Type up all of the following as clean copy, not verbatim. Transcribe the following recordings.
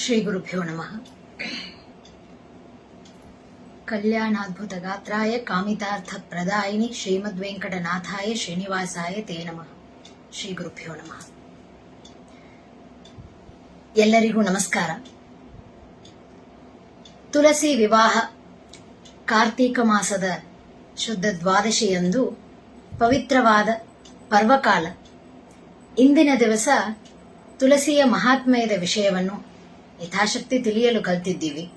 ಶ್ರೀ ಗುರುಭ್ಯೋ ನಮಃ. ಕಲ್ಯಾಣಾದ್ಭುತ ಗಾತ್ರಾಯ ಕಾಮಿತಾರ್ಥ ಪ್ರದಾಯಿನಿ ಶ್ರೀಮದ್ವೆಂಕಟನಾಥಾಯ ಶ್ರೀನಿವಾಸಾಯ ತೇ ನಮಃ. ಶ್ರೀ ಗುರುಭ್ಯೋ ನಮಃ. ಎಲ್ಲರಿಗೂ ನಮಸ್ಕಾರ. ತುಳಸಿ ವಿವಾಹ ಕಾರ್ತೀಕ ಮಾಸದ ಶುದ್ಧ ದ್ವಾದಶಿಯಂದು ಪವಿತ್ರವಾದ ಪರ್ವಕಾಲ. ಇಂದಿನ ದಿವಸ ತುಳಸಿಯ ಮಹಾತ್ಮ್ಯದ ವಿಷಯವನ್ನು ಯಥಾಶಕ್ತಿ ತಿಳಿಯಲು ಕಲಿತಿದ್ದೀವಿ.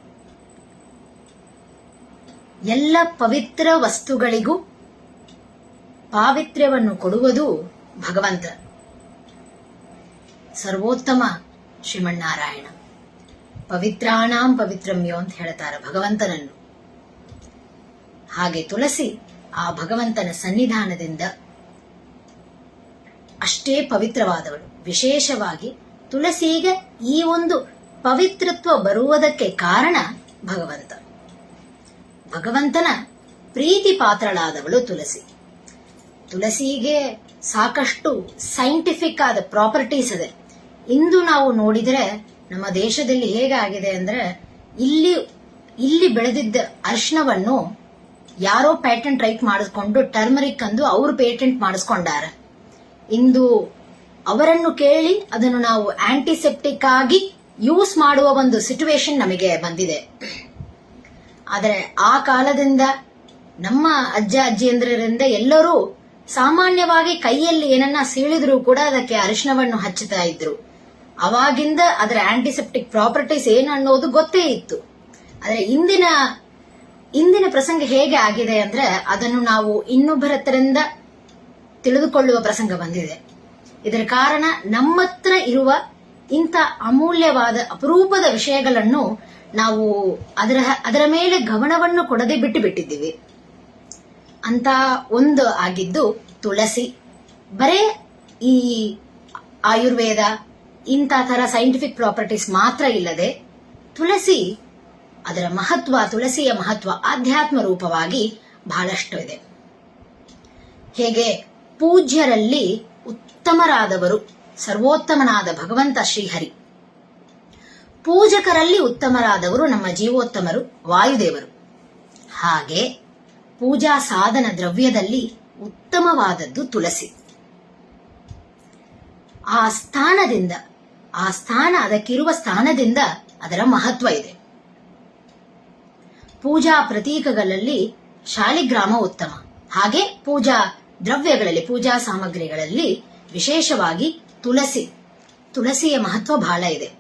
ಎಲ್ಲ ಪವಿತ್ರ ವಸ್ತುಗಳಿಗೂ ಪಾವಿತ್ರ್ಯವನ್ನು ಕೊಡುವುದು ಭಗವಂತ, ಸರ್ವೋತ್ತಮ ಶ್ರೀಮನ್ನಾರಾಯಣ. ಪವಿತ್ರಾಣಾಂ ಪವಿತ್ರಮ್ಯೋ ಅಂತ ಹೇಳ್ತಾರೆ ಭಗವಂತನನ್ನು. ಹಾಗೆ ತುಳಸಿ ಆ ಭಗವಂತನ ಸನ್ನಿಧಾನದಿಂದ ಅಷ್ಟೇ ಪವಿತ್ರವಾದವಳು. ವಿಶೇಷವಾಗಿ ತುಳಸಿಗೆ ಈ ಒಂದು ಪವಿತ್ರತ್ವ ಬರುವುದಕ್ಕೆ ಕಾರಣ ಭಗವಂತ. ಭಗವಂತನ ಪ್ರೀತಿ ಪಾತ್ರಳಾದವಳು ತುಳಸಿ. ತುಳಸಿಗೆ ಸಾಕಷ್ಟು ಸೈಂಟಿಫಿಕ್ ಆದ ಪ್ರಾಪರ್ಟೀಸ್ ಇದೆ. ಇಂದು ನಾವು ನೋಡಿದ್ರೆ ನಮ್ಮ ದೇಶದಲ್ಲಿ ಹೇಗಾಗಿದೆ ಅಂದ್ರೆ, ಇಲ್ಲಿ ಬೆಳೆದಿದ್ದ ಅರಿಶಿಣವನ್ನು ಯಾರೋ ಪೇಟೆಂಟ್ ರೈಟ್ ಮಾಡಿಸ್ಕೊಂಡು ಟರ್ಮರಿಕ್ ಅಂದು ಅವರು ಪೇಟೆಂಟ್ ಮಾಡಿಸ್ಕೊಂಡಾರ. ಇಂದು ಅವರನ್ನು ಕೇಳಿ ಅದನ್ನು ನಾವು ಆಂಟಿಸೆಪ್ಟಿಕ್ ಆಗಿ ಯೂಸ್ ಮಾಡುವ ಒಂದು ಸಿಚುವೇಶನ್ ನಮಗೆ ಬಂದಿದೆ. ಆದರೆ ಆ ಕಾಲದಿಂದ ನಮ್ಮ ಅಜ್ಜ ಅಜ್ಜಿಯಂದ್ರರಿಂದ ಎಲ್ಲರೂ ಸಾಮಾನ್ಯವಾಗಿ ಕೈಯಲ್ಲಿ ಏನನ್ನ ಸೀಳಿದ್ರೂ ಕೂಡ ಅದಕ್ಕೆ ಅರಿಶಿಣವನ್ನು ಹಚ್ಚುತ್ತಾ ಇದ್ರು. ಅವಾಗಿಂದ ಅದರ ಆಂಟಿಸೆಪ್ಟಿಕ್ ಪ್ರಾಪರ್ಟೀಸ್ ಏನು ಅನ್ನೋದು ಗೊತ್ತೇ ಇತ್ತು. ಆದರೆ ಇಂದಿನ ಪ್ರಸಂಗ ಹೇಗೆ ಆಗಿದೆ ಅಂದ್ರೆ, ಅದನ್ನು ನಾವು ಇನ್ನೊಬ್ಬರ ಹತ್ರದಿಂದ ತಿಳಿದುಕೊಳ್ಳುವ ಪ್ರಸಂಗ ಬಂದಿದೆ. ಇದರ ಕಾರಣ ನಮ್ಮತ್ರ ಇರುವ ಇಂಥ ಅಮೂಲ್ಯವಾದ ಅಪರೂಪದ ವಿಷಯಗಳನ್ನು ನಾವು ಅದರ ಮೇಲೆ ಗಮನವನ್ನು ಕೊಡದೆ ಬಿಟ್ಟಿದ್ದೀವಿ. ಅಂತ ಒಂದು ಆಗಿದ್ದು ತುಳಸಿ. ಬರೇ ಈ ಆಯುರ್ವೇದ ಇಂಥ ತರ ಸೈಂಟಿಫಿಕ್ ಪ್ರಾಪರ್ಟೀಸ್ ಮಾತ್ರ ಇಲ್ಲದೆ, ತುಳಸಿ ಅದರ ಮಹತ್ವ, ತುಳಸಿಯ ಮಹತ್ವ ಆಧ್ಯಾತ್ಮ ರೂಪವಾಗಿ ಬಹಳಷ್ಟು ಇದೆ. ಹೇಗೆ ಪೂಜ್ಯರಲ್ಲಿ ಉತ್ತಮರಾದವರು ಸರ್ವೋತ್ತಮನಾದ ಭಗವಂತ ಶ್ರೀಹರಿ, ಪೂಜಕರಲ್ಲಿ ಉತ್ತಮರಾದವರು ನಮ್ಮ ಜೀವೋತ್ತಮರು ವಾಯುದೇವರು. ಹಾಗೆ ಪೂಜಾ ಸಾಧನ ದ್ರವ್ಯದಲ್ಲಿ ಉತ್ತಮವಾದದ್ದು ತುಳಸಿ. ಅದಕ್ಕಿರುವ ಸ್ಥಾನದಿಂದ ಅದರ ಮಹತ್ವ ಇದೆ. ಪೂಜಾ ಪ್ರತೀಕಗಳಲ್ಲಿ ಶಾಲಿಗ್ರಾಮ ಉತ್ತಮ. ಹಾಗೆ ಪೂಜಾ ದ್ರವ್ಯಗಳಲ್ಲಿ, ಪೂಜಾ ಸಾಮಗ್ರಿಗಳಲ್ಲಿ ವಿಶೇಷವಾಗಿ ತುಳಸಿಯ ಮಹತ್ವ ಬಹಳ ಇದೆ.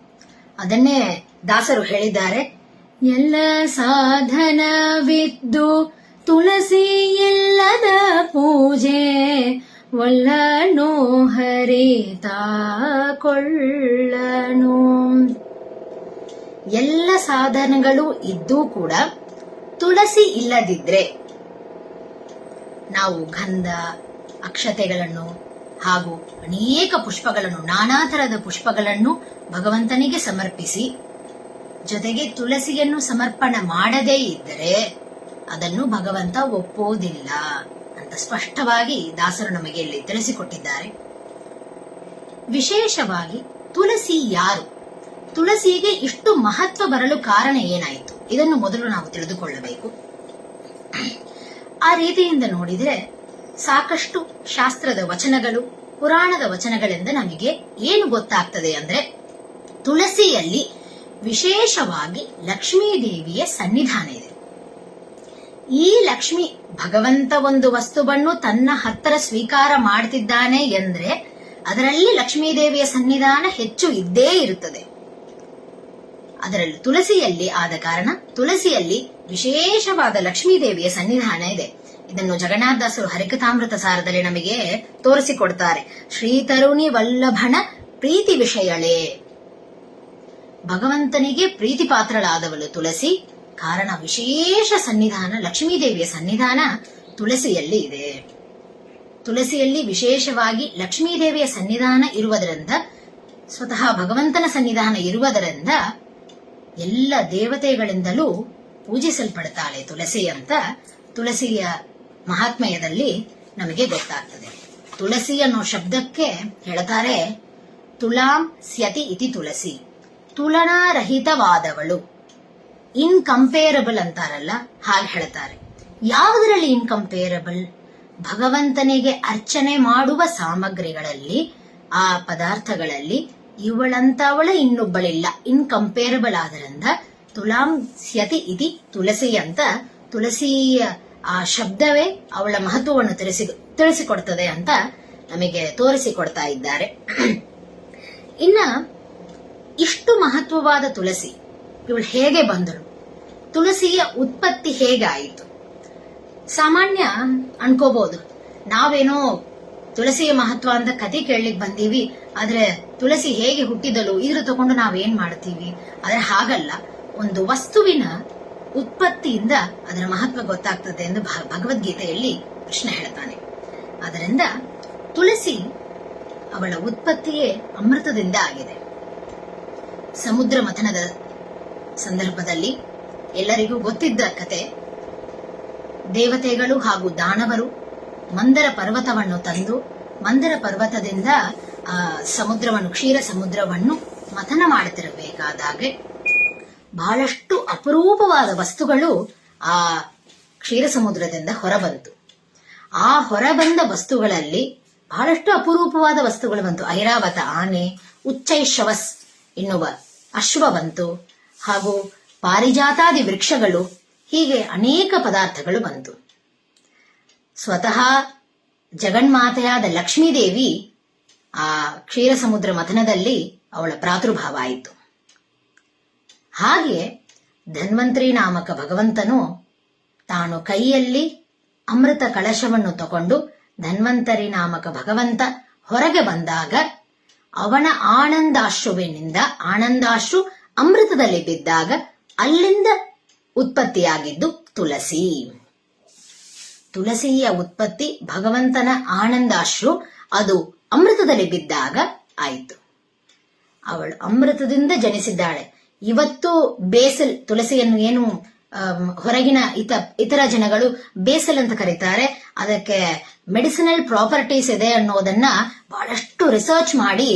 ಅದನ್ನೇ ದಾಸರು ಹೇಳಿದ್ದಾರೆ, ಎಲ್ಲ ಸಾಧನವಿದ್ದು ತುಳಸಿ ಇಲ್ಲದ ಪೂಜೆ ಒಲ್ಲನೋ ಹರಿತಾ ಕೊಳ್ಳನು. ಎಲ್ಲ ಸಾಧನಗಳು ಇದ್ದೂ ಕೂಡ ತುಳಸಿ ಇಲ್ಲದಿದ್ರೆ ನಾವು ಗಂಧ, ಅಕ್ಷತೆಗಳನ್ನು ಹಾಗೂ ಅನೇಕ ಪುಷ್ಪಗಳನ್ನು, ನಾನಾ ತರದ ಪುಷ್ಪಗಳನ್ನು ಭಗವಂತನಿಗೆ ಸಮರ್ಪಿಸಿ ಜೊತೆಗೆ ತುಳಸಿಯನ್ನು ಸಮರ್ಪಣೆ ಮಾಡದೇ ಇದ್ದರೆ ಅದನ್ನು ಭಗವಂತ ಒಪ್ಪೋದಿಲ್ಲ ಅಂತ ಸ್ಪಷ್ಟವಾಗಿ ದಾಸರು ನಮಗೆ ಇಲ್ಲಿ ತಿಳಿಸಿಕೊಟ್ಟಿದ್ದಾರೆ. ವಿಶೇಷವಾಗಿ ತುಳಸಿ ಯಾರು, ತುಳಸಿಗೆ ಇಷ್ಟು ಮಹತ್ವ ಬರಲು ಕಾರಣ ಏನಾಯಿತು, ಇದನ್ನು ಮೊದಲು ನಾವು ತಿಳಿದುಕೊಳ್ಳಬೇಕು. ಆ ರೀತಿಯಿಂದ ನೋಡಿದರೆ ಸಾಕಷ್ಟು ಶಾಸ್ತ್ರದ ವಚನಗಳು, ಪುರಾಣದ ವಚನಗಳಿಂದ ನಮಗೆ ಏನು ಗೊತ್ತಾಗ್ತದೆ ಅಂದ್ರೆ, ತುಳಸಿಯಲ್ಲಿ ವಿಶೇಷವಾಗಿ ಲಕ್ಷ್ಮೀ ದೇವಿಯ ಸನ್ನಿಧಾನ ಇದೆ. ಈ ಲಕ್ಷ್ಮಿ ಭಗವಂತ ಒಂದು ವಸ್ತುವನ್ನು ತನ್ನ ಹತ್ತಿರ ಸ್ವೀಕಾರ ಮಾಡ್ತಿದ್ದಾನೆ ಎಂದ್ರೆ ಅದರಲ್ಲಿ ಲಕ್ಷ್ಮೀ ದೇವಿಯ ಸನ್ನಿಧಾನ ಹೆಚ್ಚು ಇದ್ದೇ ಇರುತ್ತದೆ. ಅದರಲ್ಲಿ ತುಳಸಿಯಲ್ಲಿ ಆದ ಕಾರಣ ತುಳಸಿಯಲ್ಲಿ ವಿಶೇಷವಾದ ಲಕ್ಷ್ಮೀ ದೇವಿಯ ಸನ್ನಿಧಾನ ಇದೆ. ಇದನ್ನು ಜಗನ್ನಾಥದಾಸರು ಹರಿಕಥಾಮೃತ ಸಾರದಲ್ಲಿ ನಮಗೆ ತೋರಿಸಿಕೊಡ್ತಾರೆ. ಶ್ರೀ ತರುಣಿ ವಲ್ಲಭನ ಪ್ರೀತಿ ವಿಷಯಳೇ, ಭಗವಂತನಿಗೆ ಪ್ರೀತಿ ಪಾತ್ರಳಾದವಳು ತುಳಸಿ. ಕಾರಣ ವಿಶೇಷ ಸನ್ನಿಧಾನ, ಲಕ್ಷ್ಮೀ ದೇವಿಯ ಸನ್ನಿಧಾನ ತುಳಸಿಯಲ್ಲಿ ಇದೆ. ತುಳಸಿಯಲ್ಲಿ ವಿಶೇಷವಾಗಿ ಲಕ್ಷ್ಮೀ ದೇವಿಯ ಸನ್ನಿಧಾನ ಇರುವುದರಿಂದ, ಸ್ವತಃ ಭಗವಂತನ ಸನ್ನಿಧಾನ ಇರುವುದರಿಂದ ಎಲ್ಲ ದೇವತೆಗಳಿಂದಲೂ ಪೂಜಿಸಲ್ಪಡ್ತಾಳೆ ತುಳಸಿ ಅಂತ ತುಳಸಿಯ ಮಹಾತ್ಮ್ಯದಲ್ಲಿ ನಮಗೆ ಗೊತ್ತಾಗ್ತದೆ. ತುಳಸಿ ಅನ್ನೋ ಶಬ್ದಕ್ಕೆ ಹೇಳ್ತಾರೆ ತುಳಾಂ ಸ್ಯತಿ ಇತಿ ತುಳಸಿ. ತುಲನಾರಹಿತವಾದವಳು. ಇನ್ಕಂಪೇರಬಲ್ ಅಂತಾರಲ್ಲ, ಹಾಗೆ ಹೇಳ್ತಾರೆ. ಯಾವುದರಲ್ಲಿ ಇನ್ಕಂಪೇರಬಲ್? ಭಗವಂತನಿಗೆ ಅರ್ಚನೆ ಮಾಡುವ ಸಾಮಗ್ರಿಗಳಲ್ಲಿ, ಆ ಪದಾರ್ಥಗಳಲ್ಲಿ ಇವಳಂತವಳ ಇನ್ನೊಬ್ಬಳಿಲ್ಲ, ಇನ್ಕಂಪೇರಬಲ್ ಆದ್ರಿಂದ ತುಲಾಂ ಸ್ಯತಿ ಇತಿ ತುಳಸಿ ಅಂತ, ತುಳಸಿಯ ಆ ಶಬ್ದವೇ ಅವಳ ಮಹತ್ವವನ್ನು ತಿಳಿಸಿಕೊಡ್ತದೆ ಅಂತ ನಮಗೆ ತೋರಿಸಿಕೊಡ್ತಾ ಇದ್ದಾರೆ. ಇನ್ನ ಇಷ್ಟು ಮಹತ್ವವಾದ ತುಳಸಿ ಇವಳು ಹೇಗೆ ಬಂದಳು? ತುಳಸಿಯ ಉತ್ಪತ್ತಿ ಹೇಗಾಯಿತು? ಸಾಮಾನ್ಯ ಅನ್ಕೋಬಹುದು, ನಾವೇನೋ ತುಳಸಿಯ ಮಹತ್ವ ಅಂತ ಕತೆ ಕೇಳಲಿಕ್ಕೆ ಬಂದೀವಿ, ಆದ್ರೆ ತುಳಸಿ ಹೇಗೆ ಹುಟ್ಟಿದಳು ಇದ್ರ ತಗೊಂಡು ನಾವೇನ್ ಮಾಡ್ತೀವಿ? ಆದ್ರೆ ಹಾಗಲ್ಲ, ಒಂದು ವಸ್ತುವಿನ ಉತ್ಪತ್ತಿಯಿಂದ ಅದರ ಮಹತ್ವ ಗೊತ್ತಾಗ್ತದೆ ಎಂದು ಭಗವದ್ಗೀತೆಯಲ್ಲಿ ಕೃಷ್ಣ ಹೇಳ್ತಾನೆ. ಅದರಿಂದ ತುಳಸಿ ಅವಳ ಉತ್ಪತ್ತಿಯೇ ಅಮೃತದಿಂದ ಆಗಿದೆ. ಸಮುದ್ರ ಮಥನದ ಸಂದರ್ಭದಲ್ಲಿ ಎಲ್ಲರಿಗೂ ಗೊತ್ತಿದ್ದ ಕತೆ, ದೇವತೆಗಳು ಹಾಗೂ ದಾನವರು ಮಂದರ ಪರ್ವತವನ್ನು ತಂದು, ಮಂದರ ಪರ್ವತದಿಂದ ಆ ಸಮುದ್ರವನ್ನು, ಕ್ಷೀರ ಸಮುದ್ರವನ್ನು ಮಥನ ಮಾಡುತ್ತಿರಬೇಕಾದಾಗೆ ಬಹಳಷ್ಟು ಅಪರೂಪವಾದ ವಸ್ತುಗಳು ಆ ಕ್ಷೀರ ಸಮುದ್ರದಿಂದ ಹೊರಬಂತು. ಆ ಹೊರಬಂದ ವಸ್ತುಗಳಲ್ಲಿ ಬಹಳಷ್ಟು ಅಪರೂಪವಾದ ವಸ್ತುಗಳು ಬಂತು. ಐರಾವತ ಆನೆ, ಉಚ್ಚೈಶ್ರವಸ್ ಎನ್ನುವ ಅಶ್ವ ಬಂತು, ಹಾಗೂ ಪಾರಿಜಾತಾದಿ ವೃಕ್ಷಗಳು, ಹೀಗೆ ಅನೇಕ ಪದಾರ್ಥಗಳು ಬಂತು. ಸ್ವತಃ ಜಗನ್ಮಾತೆಯಾದ ಲಕ್ಷ್ಮೀದೇವಿ ಆ ಕ್ಷೀರ ಸಮುದ್ರ ಮಥನದಲ್ಲಿ ಅವಳ ಪ್ರಾದುರ್ಭಾವ ಆಯಿತು. ಹಾಗೆ ಧನ್ವಂತರಿ ನಾಮಕ ಭಗವಂತನು ತಾನು ಕೈಯಲ್ಲಿ ಅಮೃತ ಕಳಶವನ್ನು ತಗೊಂಡು ಧನ್ವಂತರಿ ನಾಮಕ ಭಗವಂತ ಹೊರಗೆ ಬಂದಾಗ ಅವನ ಆನಂದಾಶ್ರುವಿನಿಂದ, ಆನಂದಾಶ್ರು ಅಮೃತದಲ್ಲಿ ಬಿದ್ದಾಗ ಅಲ್ಲಿಂದ ಉತ್ಪತ್ತಿಯಾಗಿದ್ದು ತುಳಸಿ. ತುಳಸಿಯ ಉತ್ಪತ್ತಿ ಭಗವಂತನ ಆನಂದಾಶ್ರು, ಅದು ಅಮೃತದಲ್ಲಿ ಬಿದ್ದಾಗ ಆಯಿತು. ಅವಳು ಅಮೃತದಿಂದ ಜನಿಸಿದ್ದಾಳೆ. ಇವತ್ತು ಬೇಸಲ್, ತುಳಸಿಯನ್ನು ಏನು ಹೊರಗಿನ ಇತರ ಜನಗಳು ಬೇಸಲ್ ಅಂತ ಕರೀತಾರೆ, ಅದಕ್ಕೆ ಮೆಡಿಸಿನಲ್ ಪ್ರಾಪರ್ಟೀಸ್ ಇದೆ ಅನ್ನೋದನ್ನ ಬಹಳಷ್ಟು ರಿಸರ್ಚ್ ಮಾಡಿ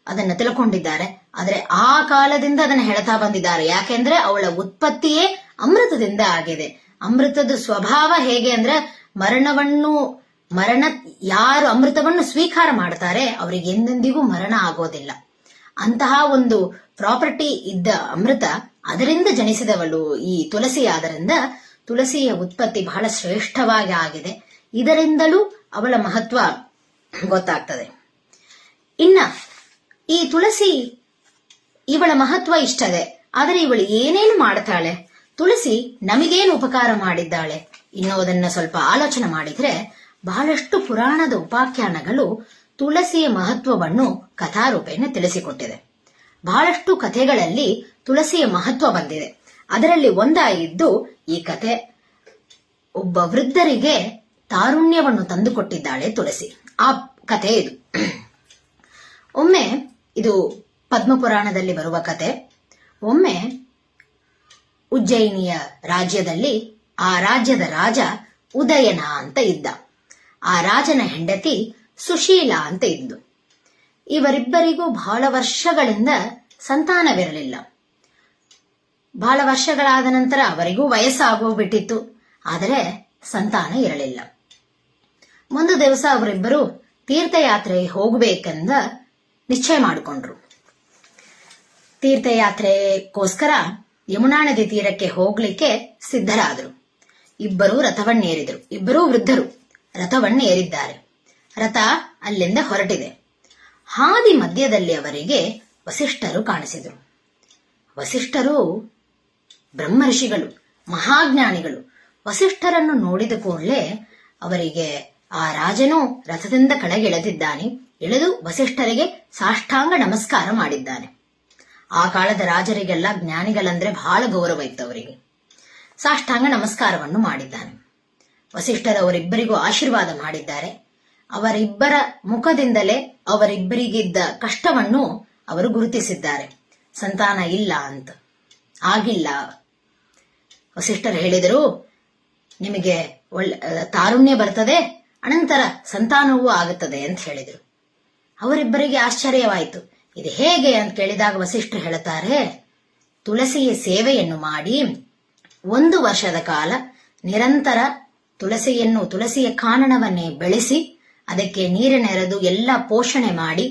ಅದನ್ನ ತಿಳ್ಕೊಂಡಿದ್ದಾರೆ. ಆದ್ರೆ ಆ ಕಾಲದಿಂದ ಅದನ್ನ ಹೇಳ್ತಾ ಬಂದಿದ್ದಾರೆ. ಯಾಕೆಂದ್ರೆ ಅವಳ ಉತ್ಪತ್ತಿಯೇ ಅಮೃತದಿಂದ ಆಗಿದೆ. ಅಮೃತದ ಸ್ವಭಾವ ಹೇಗೆ ಅಂದ್ರೆ, ಮರಣ ಯಾರು ಅಮೃತವನ್ನು ಸ್ವೀಕಾರ ಮಾಡ್ತಾರೆ ಅವರಿಗೆ ಎಂದೆಂದಿಗೂ ಮರಣ ಆಗೋದಿಲ್ಲ. ಅಂತಹ ಒಂದು ಪ್ರಾಪರ್ಟಿ ಇದ್ದ ಅಮೃತ, ಅದರಿಂದ ಜನಿಸಿದವಳು ಈ ತುಳಸಿ. ಆದ್ದರಿಂದ ತುಳಸಿಯ ಉತ್ಪತ್ತಿ ಬಹಳ ಶ್ರೇಷ್ಠವಾಗಿ ಆಗಿದೆ. ಇದರಿಂದಲೂ ಅವಳ ಮಹತ್ವ ಗೊತ್ತಾಗ್ತದೆ. ಇನ್ನ ಈ ತುಳಸಿ, ಇವಳ ಮಹತ್ವ ಇಷ್ಟದೆ, ಆದರೆ ಇವಳು ಏನೇನು ಮಾಡ್ತಾಳೆ, ತುಳಸಿ ನಮಗೇನು ಉಪಕಾರ ಮಾಡಿದ್ದಾಳೆ ಇನ್ನೋದನ್ನ ಸ್ವಲ್ಪ ಆಲೋಚನೆ ಮಾಡಿದ್ರೆ, ಬಹಳಷ್ಟು ಪುರಾಣದ ಉಪಾಖ್ಯಾನಗಳು ತುಳಸಿಯ ಮಹತ್ವವನ್ನು ಕಥಾರೂಪೇಣ ತಿಳಿಸಿಕೊಟ್ಟಿದೆ. ಬಹಳಷ್ಟು ಕಥೆಗಳಲ್ಲಿ ತುಳಸಿಯ ಮಹತ್ವ ಬಂದಿದೆ. ಅದರಲ್ಲಿ ಒಂದಾಗಿದ್ದು ಈ ಕಥೆ. ಒಬ್ಬ ವೃದ್ಧರಿಗೆ ತಾರುಣ್ಯವನ್ನು ತಂದುಕೊಟ್ಟಿದ್ದಾಳೆ ತುಳಸಿ. ಆ ಕಥೆ ಇದು. ಒಮ್ಮೆ, ಇದು ಪದ್ಮಪುರಾಣದಲ್ಲಿ ಬರುವ ಕಥೆ. ಒಮ್ಮೆ ಉಜ್ಜಯಿನಿಯ ರಾಜ್ಯದಲ್ಲಿ ಆ ರಾಜ್ಯದ ರಾಜ ಉದಯನ ಅಂತ ಇದ್ದ. ಆ ರಾಜನ ಹೆಂಡತಿ ಸುಶೀಲ ಅಂತ ಇದ್ದು. ಇವರಿಬ್ಬರಿಗೂ ಬಹಳ ವರ್ಷಗಳಿಂದ ಸಂತಾನವಿರಲಿಲ್ಲ. ಬಹಳ ವರ್ಷಗಳಾದ ನಂತರ ಅವರಿಗೂ ವಯಸ್ಸಾಗೋಗ್ಬಿಟ್ಟಿತ್ತು, ಆದರೆ ಸಂತಾನ ಇರಲಿಲ್ಲ. ಒಂದು ದಿವಸ ಅವರಿಬ್ಬರು ತೀರ್ಥಯಾತ್ರೆ ಹೋಗಬೇಕೆಂದ ನಿಶ್ಚಯ ಮಾಡಿಕೊಂಡ್ರು. ತೀರ್ಥಯಾತ್ರೆಗೋಸ್ಕರ ಯಮುನಾ ನದಿ ತೀರಕ್ಕೆ ಹೋಗ್ಲಿಕ್ಕೆ ಸಿದ್ಧರಾದರು. ಇಬ್ಬರೂ ರಥವನ್ನೇರಿದರು. ಇಬ್ಬರೂ ವೃದ್ಧರು ರಥವನ್ನೇರಿದ್ದಾರೆ. ರಥ ಅಲ್ಲಿಂದ ಹೊರಟಿದೆ. ಹಾದಿ ಮಧ್ಯದಲ್ಲಿ ಅವರಿಗೆ ವಸಿಷ್ಠರು ಕಾಣಿಸಿದರು. ವಸಿಷ್ಠರು ಬ್ರಹ್ಮರ್ಷಿಗಳು, ಮಹಾಜ್ಞಾನಿಗಳು. ವಸಿಷ್ಠರನ್ನು ನೋಡಿದ ಕೂಡಲೇ ಅವರಿಗೆ ಆ ರಾಜನು ರಥದಿಂದ ಕೆಳಗಿಳಿದಿದ್ದಾನೆ. ಇಳಿದು ವಸಿಷ್ಠರಿಗೆ ಸಾಷ್ಟಾಂಗ ನಮಸ್ಕಾರ ಮಾಡಿದ್ದಾನೆ. ಆ ಕಾಲದ ರಾಜರಿಗೆಲ್ಲ ಜ್ಞಾನಿಗಳಂದ್ರೆ ಬಹಳ ಗೌರವ ಇತ್ತು ಅವರಿಗೆ. ಸಾಷ್ಟಾಂಗ ನಮಸ್ಕಾರವನ್ನು ಮಾಡಿದ್ದಾನೆ. ವಸಿಷ್ಠರವರಿಬ್ಬರಿಗೂ ಆಶೀರ್ವಾದ ಮಾಡಿದ್ದಾರೆ. ಅವರಿಬ್ಬರ ಮುಖದಿಂದಲೇ ಅವರಿಬ್ಬರಿಗಿದ್ದ ಕಷ್ಟವನ್ನು ಅವರು ಗುರುತಿಸಿದ್ದಾರೆ. ಸಂತಾನ ಇಲ್ಲ ಅಂತ, ಆಗಿಲ್ಲ. ವಸಿಷ್ಠರು ಹೇಳಿದರು, ನಿಮಗೆ ತಾರುಣ್ಯ ಬರ್ತದೆ, ಅನಂತರ ಸಂತಾನವೂ ಆಗುತ್ತದೆ ಅಂತ ಹೇಳಿದರು. ಅವರಿಬ್ಬರಿಗೆ ಆಶ್ಚರ್ಯವಾಯಿತು. ಇದು ಹೇಗೆ ಅಂತ ಕೇಳಿದಾಗ ವಸಿಷ್ಠರು ಹೇಳುತ್ತಾರೆ, ತುಳಸಿಯ ಸೇವೆಯನ್ನು ಮಾಡಿ 1 ವರ್ಷದ ಕಾಲ ನಿರಂತರ ತುಳಸಿಯ ಕಾನನವನ್ನೇ ಬೆಳೆಸಿ ಅದಕ್ಕೆ ನೀರನ್ನೆರೆದು ಎಲ್ಲ ಪೋಷಣೆ ಮಾಡಿ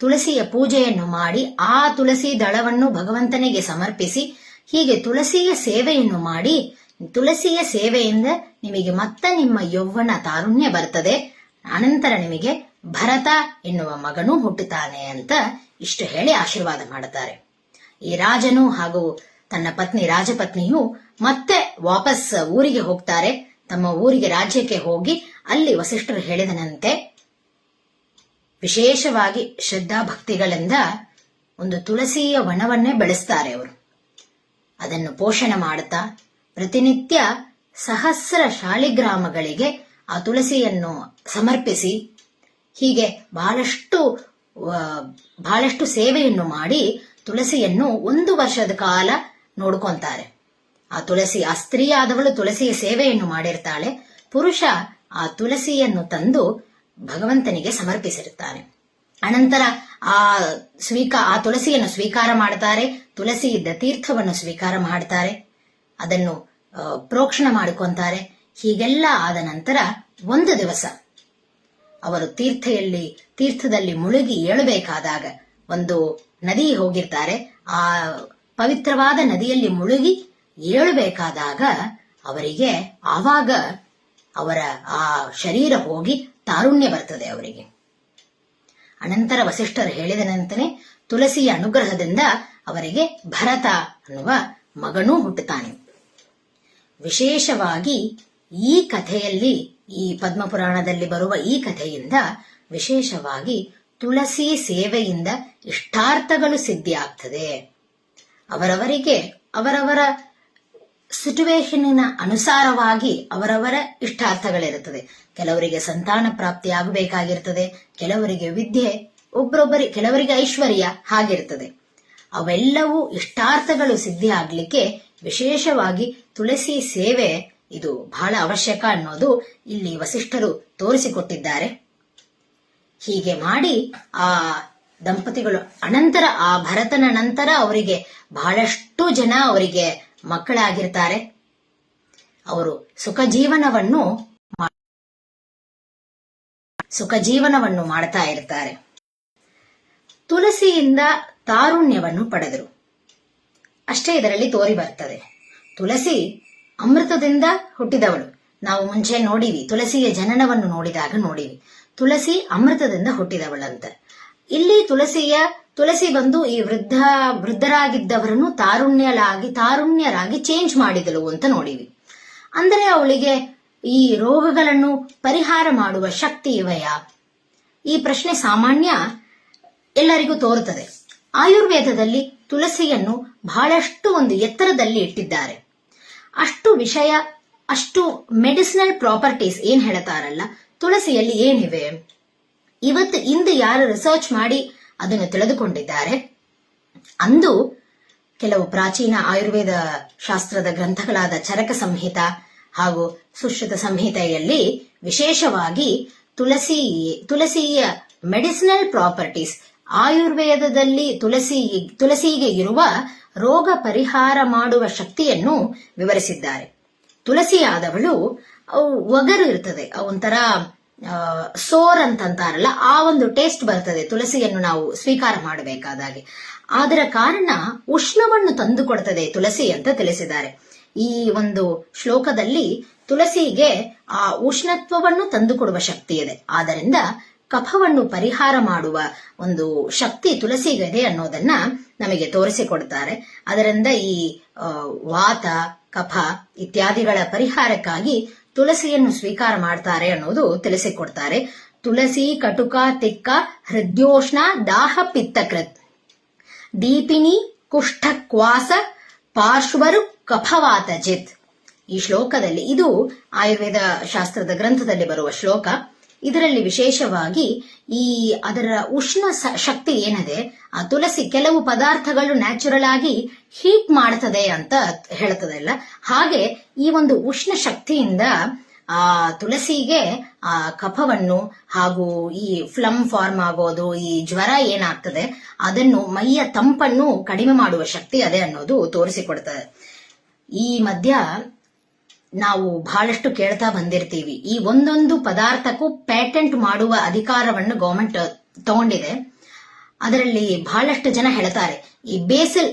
ತುಳಸಿಯ ಪೂಜೆಯನ್ನು ಮಾಡಿ ಆ ತುಳಸಿ ದಳವನ್ನು ಭಗವಂತನಿಗೆ ಸಮರ್ಪಿಸಿ ಹೀಗೆ ತುಳಸಿಯ ಸೇವೆಯನ್ನು ಮಾಡಿ ತುಳಸಿಯ ಸೇವೆಯಿಂದ ನಿಮಗೆ ಮತ್ತೆ ನಿಮ್ಮ ಯೌವನ ತಾರುಣ್ಯ ಬರ್ತದೆ, ಅನಂತರ ನಿಮಗೆ ಭರತ ಎನ್ನುವ ಮಗನೂ ಹುಟ್ಟುತ್ತಾನೆ ಅಂತ ಇಷ್ಟು ಹೇಳಿ ಆಶೀರ್ವಾದ ಮಾಡುತ್ತಾರೆ. ಈ ರಾಜನು ಹಾಗೂ ತನ್ನ ಪತ್ನಿ ರಾಜಪತ್ನಿಯು ಮತ್ತೆ ವಾಪಸ್ ಊರಿಗೆ ಹೋಗ್ತಾರೆ. ತಮ್ಮ ಊರಿಗೆ ರಾಜ್ಯಕ್ಕೆ ಹೋಗಿ ಅಲ್ಲಿ ವಸಿಷ್ಠರು ಹೇಳಿದನಂತೆ ವಿಶೇಷವಾಗಿ ಶ್ರದ್ಧಾ ಭಕ್ತಿಗಳಿಂದ ಒಂದು ತುಳಸಿಯ ವನವನ್ನೇ ಬೆಳೆಸ್ತಾರೆ. ಅವರು ಅದನ್ನು ಪೋಷಣೆ ಮಾಡುತ್ತಾ ಪ್ರತಿನಿತ್ಯ ಸಹಸ್ರ ಶಾಲಿಗ್ರಾಮಗಳಿಗೆ ಆ ತುಳಸಿಯನ್ನು ಸಮರ್ಪಿಸಿ ಹೀಗೆ ಬಹಳಷ್ಟು ಸೇವೆಯನ್ನು ಮಾಡಿ ತುಳಸಿಯನ್ನು 1 ವರ್ಷದ ಕಾಲ ನೋಡ್ಕೊಂತಾರೆ. ಆ ಸ್ತ್ರೀ ಆದವಳು ತುಳಸಿಯ ಸೇವೆಯನ್ನು ಮಾಡಿರ್ತಾಳೆ, ಪುರುಷ ಆ ತುಳಸಿಯನ್ನು ತಂದು ಭಗವಂತನಿಗೆ ಸಮರ್ಪಿಸಿರುತ್ತಾನೆ. ಅನಂತರ ಆ ತುಳಸಿಯನ್ನು ಸ್ವೀಕಾರ ಮಾಡ್ತಾರೆ, ತುಳಸಿ ಇದ್ದ ತೀರ್ಥವನ್ನು ಸ್ವೀಕಾರ ಮಾಡ್ತಾರೆ, ಅದನ್ನು ಪ್ರೋಕ್ಷಣ ಮಾಡಿಕೊಂತಾರೆ. ಹೀಗೆಲ್ಲ ಆದ ನಂತರ ಒಂದು ದಿವಸ ಅವರು ತೀರ್ಥದಲ್ಲಿ ಮುಳುಗಿ ಏಳಬೇಕಾದಾಗ ಒಂದು ನದಿ ಹೋಗಿರ್ತಾರೆ. ಆ ಪವಿತ್ರವಾದ ನದಿಯಲ್ಲಿ ಮುಳುಗಿ ಏಳಬೇಕಾದಾಗ ಅವರಿಗೆ ಆವಾಗ ಅವರ ಆ ಶರೀರ ಹೋಗಿ ತಾರುಣ್ಯ ಬರ್ತದೆ ಅವರಿಗೆ. ಅನಂತರ ವಸಿಷ್ಠರು ಹೇಳಿದನಂತನೇ ತುಳಸಿಯ ಅನುಗ್ರಹದಿಂದ ಅವರಿಗೆ ಭರತ ಅನ್ನುವ ಮಗನೂ ಹುಟ್ಟುತ್ತಾನೆ. ವಿಶೇಷವಾಗಿ ಈ ಕಥೆಯಲ್ಲಿ, ಈ ಪದ್ಮಪುರಾಣದಲ್ಲಿ ಬರುವ ಈ ಕಥೆಯಿಂದ ವಿಶೇಷವಾಗಿ ತುಳಸಿ ಸೇವೆಯಿಂದ ಇಷ್ಟಾರ್ಥಗಳು ಸಿದ್ಧಿ ಆಗ್ತದೆ. ಅವರವರಿಗೆ ಅವರವರ ಸಿಚುವೇಶನಿನ ಅನುಸಾರವಾಗಿ ಅವರವರ ಇಷ್ಟಾರ್ಥಗಳಿರುತ್ತದೆ. ಕೆಲವರಿಗೆ ಸಂತಾನ ಪ್ರಾಪ್ತಿ ಆಗಬೇಕಾಗಿರ್ತದೆ, ಕೆಲವರಿಗೆ ವಿದ್ಯೆ, ಕೆಲವರಿಗೆ ಐಶ್ವರ್ಯ ಹಾಗಿರ್ತದೆ. ಅವೆಲ್ಲವೂ ಇಷ್ಟಾರ್ಥಗಳು ಸಿದ್ಧಿ ಆಗ್ಲಿಕ್ಕೆ ವಿಶೇಷವಾಗಿ ತುಳಸಿ ಸೇವೆ ಇದು ಬಹಳ ಅವಶ್ಯಕ ಅನ್ನೋದು ಇಲ್ಲಿ ವಸಿಷ್ಠರು ತೋರಿಸಿಕೊಟ್ಟಿದ್ದಾರೆ. ಹೀಗೆ ಮಾಡಿ ಆ ದಂಪತಿಗಳು ಅನಂತರ ಆ ಭರತನ ನಂತರ ಅವರಿಗೆ ಬಹಳಷ್ಟು ಜನ ಅವರಿಗೆ ಮಕ್ಕಳಾಗಿರ್ತಾರೆ. ಅವರು ಸುಖ ಜೀವನವನ್ನು ಮಾಡ್ತಾ ಇರ್ತಾರೆ. ತುಳಸಿಯಿಂದ ತಾರುಣ್ಯವನ್ನು ಪಡೆದರು ಅಷ್ಟೇ ಇದರಲ್ಲಿ ತೋರಿ ಬರ್ತದೆ. ತುಳಸಿ ಅಮೃತದಿಂದ ಹುಟ್ಟಿದವಳು. ನಾವು ಮುಂಚೆ ನೋಡಿವಿ, ತುಳಸಿಯ ಜನನವನ್ನು ನೋಡಿದಾಗ ನೋಡಿವಿ, ತುಳಸಿ ಅಮೃತದಿಂದ ಹುಟ್ಟಿದವಳಂತ. ಇಲ್ಲಿ ತುಳಸಿ ಬಂದು ಈ ವೃದ್ಧರಾಗಿದ್ದವರನ್ನು ತಾರುಣ್ಯರಾಗಿ ಚೇಂಜ್ ಮಾಡಿದಳು ಅಂತ ನೋಡಿವಿ. ಅಂದರೆ ಅವಳಿಗೆ ಈ ರೋಗಗಳನ್ನು ಪರಿಹಾರ ಮಾಡುವ ಶಕ್ತಿ ಇವೆಯಾ? ಈ ಪ್ರಶ್ನೆ ಸಾಮಾನ್ಯ ಎಲ್ಲರಿಗೂ ತೋರುತ್ತದೆ. ಆಯುರ್ವೇದದಲ್ಲಿ ತುಳಸಿಯನ್ನು ಬಹಳಷ್ಟು ಒಂದು ಎತ್ತರದಲ್ಲಿ ಇಟ್ಟಿದ್ದಾರೆ. ಅಷ್ಟು ಮೆಡಿಸಿನಲ್ ಪ್ರಾಪರ್ಟೀಸ್ ಏನ್ ಹೇಳ್ತಾರಲ್ಲ, ತುಳಸಿಯಲ್ಲಿ ಏನಿವೆ ಇಂದು ಯಾರು ರಿಸರ್ಚ್ ಮಾಡಿ ಅದನ್ನು ತಿಳಿದುಕೊಂಡಿದ್ದಾರೆ. ಅಂದು ಕೆಲವು ಪ್ರಾಚೀನ ಆಯುರ್ವೇದ ಶಾಸ್ತ್ರದ ಗ್ರಂಥಗಳಾದ ಚರಕ ಸಂಹಿತ ಹಾಗೂ ಸುಶ್ರುತ ಸಂಹಿತೆಯಲ್ಲಿ ವಿಶೇಷವಾಗಿ ತುಳಸಿಯ ಮೆಡಿಸಿನಲ್ ಪ್ರಾಪರ್ಟೀಸ್, ಆಯುರ್ವೇದದಲ್ಲಿ ತುಳಸಿಗೆ ಇರುವ ರೋಗ ಪರಿಹಾರ ಮಾಡುವ ಶಕ್ತಿಯನ್ನು ವಿವರಿಸಿದ್ದಾರೆ. ತುಳಸಿಯಾದವಳು ಒಗರು ಇರ್ತದೆ, ಒಂಥರ ಸೋರ್ ಅಂತಂತಾರಲ್ಲ, ಆ ಒಂದು ಟೇಸ್ಟ್ ಬರ್ತದೆ ತುಳಸಿಯನ್ನು ನಾವು ಸ್ವೀಕಾರ ಮಾಡಬೇಕಾದಾಗೆ. ಅದರ ಕಾರಣ ಉಷ್ಣವನ್ನು ತಂದುಕೊಡ್ತದೆ ತುಳಸಿ ಅಂತ ತಿಳಿಸಿದ್ದಾರೆ. ಈ ಒಂದು ಶ್ಲೋಕದಲ್ಲಿ ತುಳಸಿಗೆ ಆ ಉಷ್ಣತ್ವವನ್ನು ತಂದುಕೊಡುವ ಶಕ್ತಿ ಇದೆ. ಆದ್ದರಿಂದ ಕಫವನ್ನು ಪರಿಹಾರ ಮಾಡುವ ಒಂದು ಶಕ್ತಿ ತುಳಸಿಗಿದೆ ಅನ್ನೋದನ್ನ ನಮಗೆ ತೋರಿಸಿಕೊಡ್ತಾರೆ. ಅದರಿಂದ ಈ ವಾತ, ಕಫ ಇತ್ಯಾದಿಗಳ ಪರಿಹಾರಕ್ಕಾಗಿ ತುಳಸಿಯನ್ನು ಸ್ವೀಕಾರ ಮಾಡ್ತಾರೆ ಅನ್ನೋದು ತಿಳಿಸಿಕೊಡ್ತಾರೆ. ತುಳಸಿ ಕಟುಕ ತಿಕ್ಕ ಹೃದ್ಯೋಷ್ಣ ದಾಹ ಪಿತ್ತಕೃತ್ ದೀಪಿನಿ ಕುಷ್ಠ ಕ್ವಾಸ ಪಾರ್ಶ್ವರು ಕಫವಾತ ಜಿತ್. ಈ ಶ್ಲೋಕದಲ್ಲಿ, ಇದು ಆಯುರ್ವೇದ ಶಾಸ್ತ್ರದ ಗ್ರಂಥದಲ್ಲಿ ಬರುವ ಶ್ಲೋಕ. ಇದರಲ್ಲಿ ವಿಶೇಷವಾಗಿ ಅದರ ಉಷ್ಣ ಶಕ್ತಿ ಏನಿದೆ, ಆ ತುಳಸಿ ಕೆಲವು ಪದಾರ್ಥಗಳು ನ್ಯಾಚುರಲ್ ಆಗಿ ಹೀಟ್ ಮಾಡ್ತದೆ ಅಂತ ಹೇಳ್ತದಲ್ಲ, ಹಾಗೆ ಈ ಒಂದು ಉಷ್ಣ ಶಕ್ತಿಯಿಂದ ಆ ತುಳಸಿಗೆ ಆ ಕಫವನ್ನು ಹಾಗೂ ಈ ಫ್ಲಮ್ ಫಾರ್ಮ್ ಆಗೋದು, ಈ ಜ್ವರ ಏನಾಗ್ತದೆ ಅದನ್ನು, ಮೈಯ ತಂಪನ್ನು ಕಡಿಮೆ ಮಾಡುವ ಶಕ್ತಿ ಅದೇ ಅನ್ನೋದು ತೋರಿಸಿಕೊಡ್ತದೆ. ಈ ಮಧ್ಯ ನಾವು ಬಹಳಷ್ಟು ಕೇಳ್ತಾ ಬಂದಿರ್ತೀವಿ, ಈ ಒಂದೊಂದು ಪದಾರ್ಥಕ್ಕೂ ಪೇಟೆಂಟ್ ಮಾಡುವ ಅಧಿಕಾರವನ್ನು ಗವರ್ಮೆಂಟ್ ತಗೊಂಡಿದೆ. ಅದರಲ್ಲಿ ಬಹಳಷ್ಟು ಜನ ಹೇಳ್ತಾರೆ, ಈ ಬೇಸಿಲ್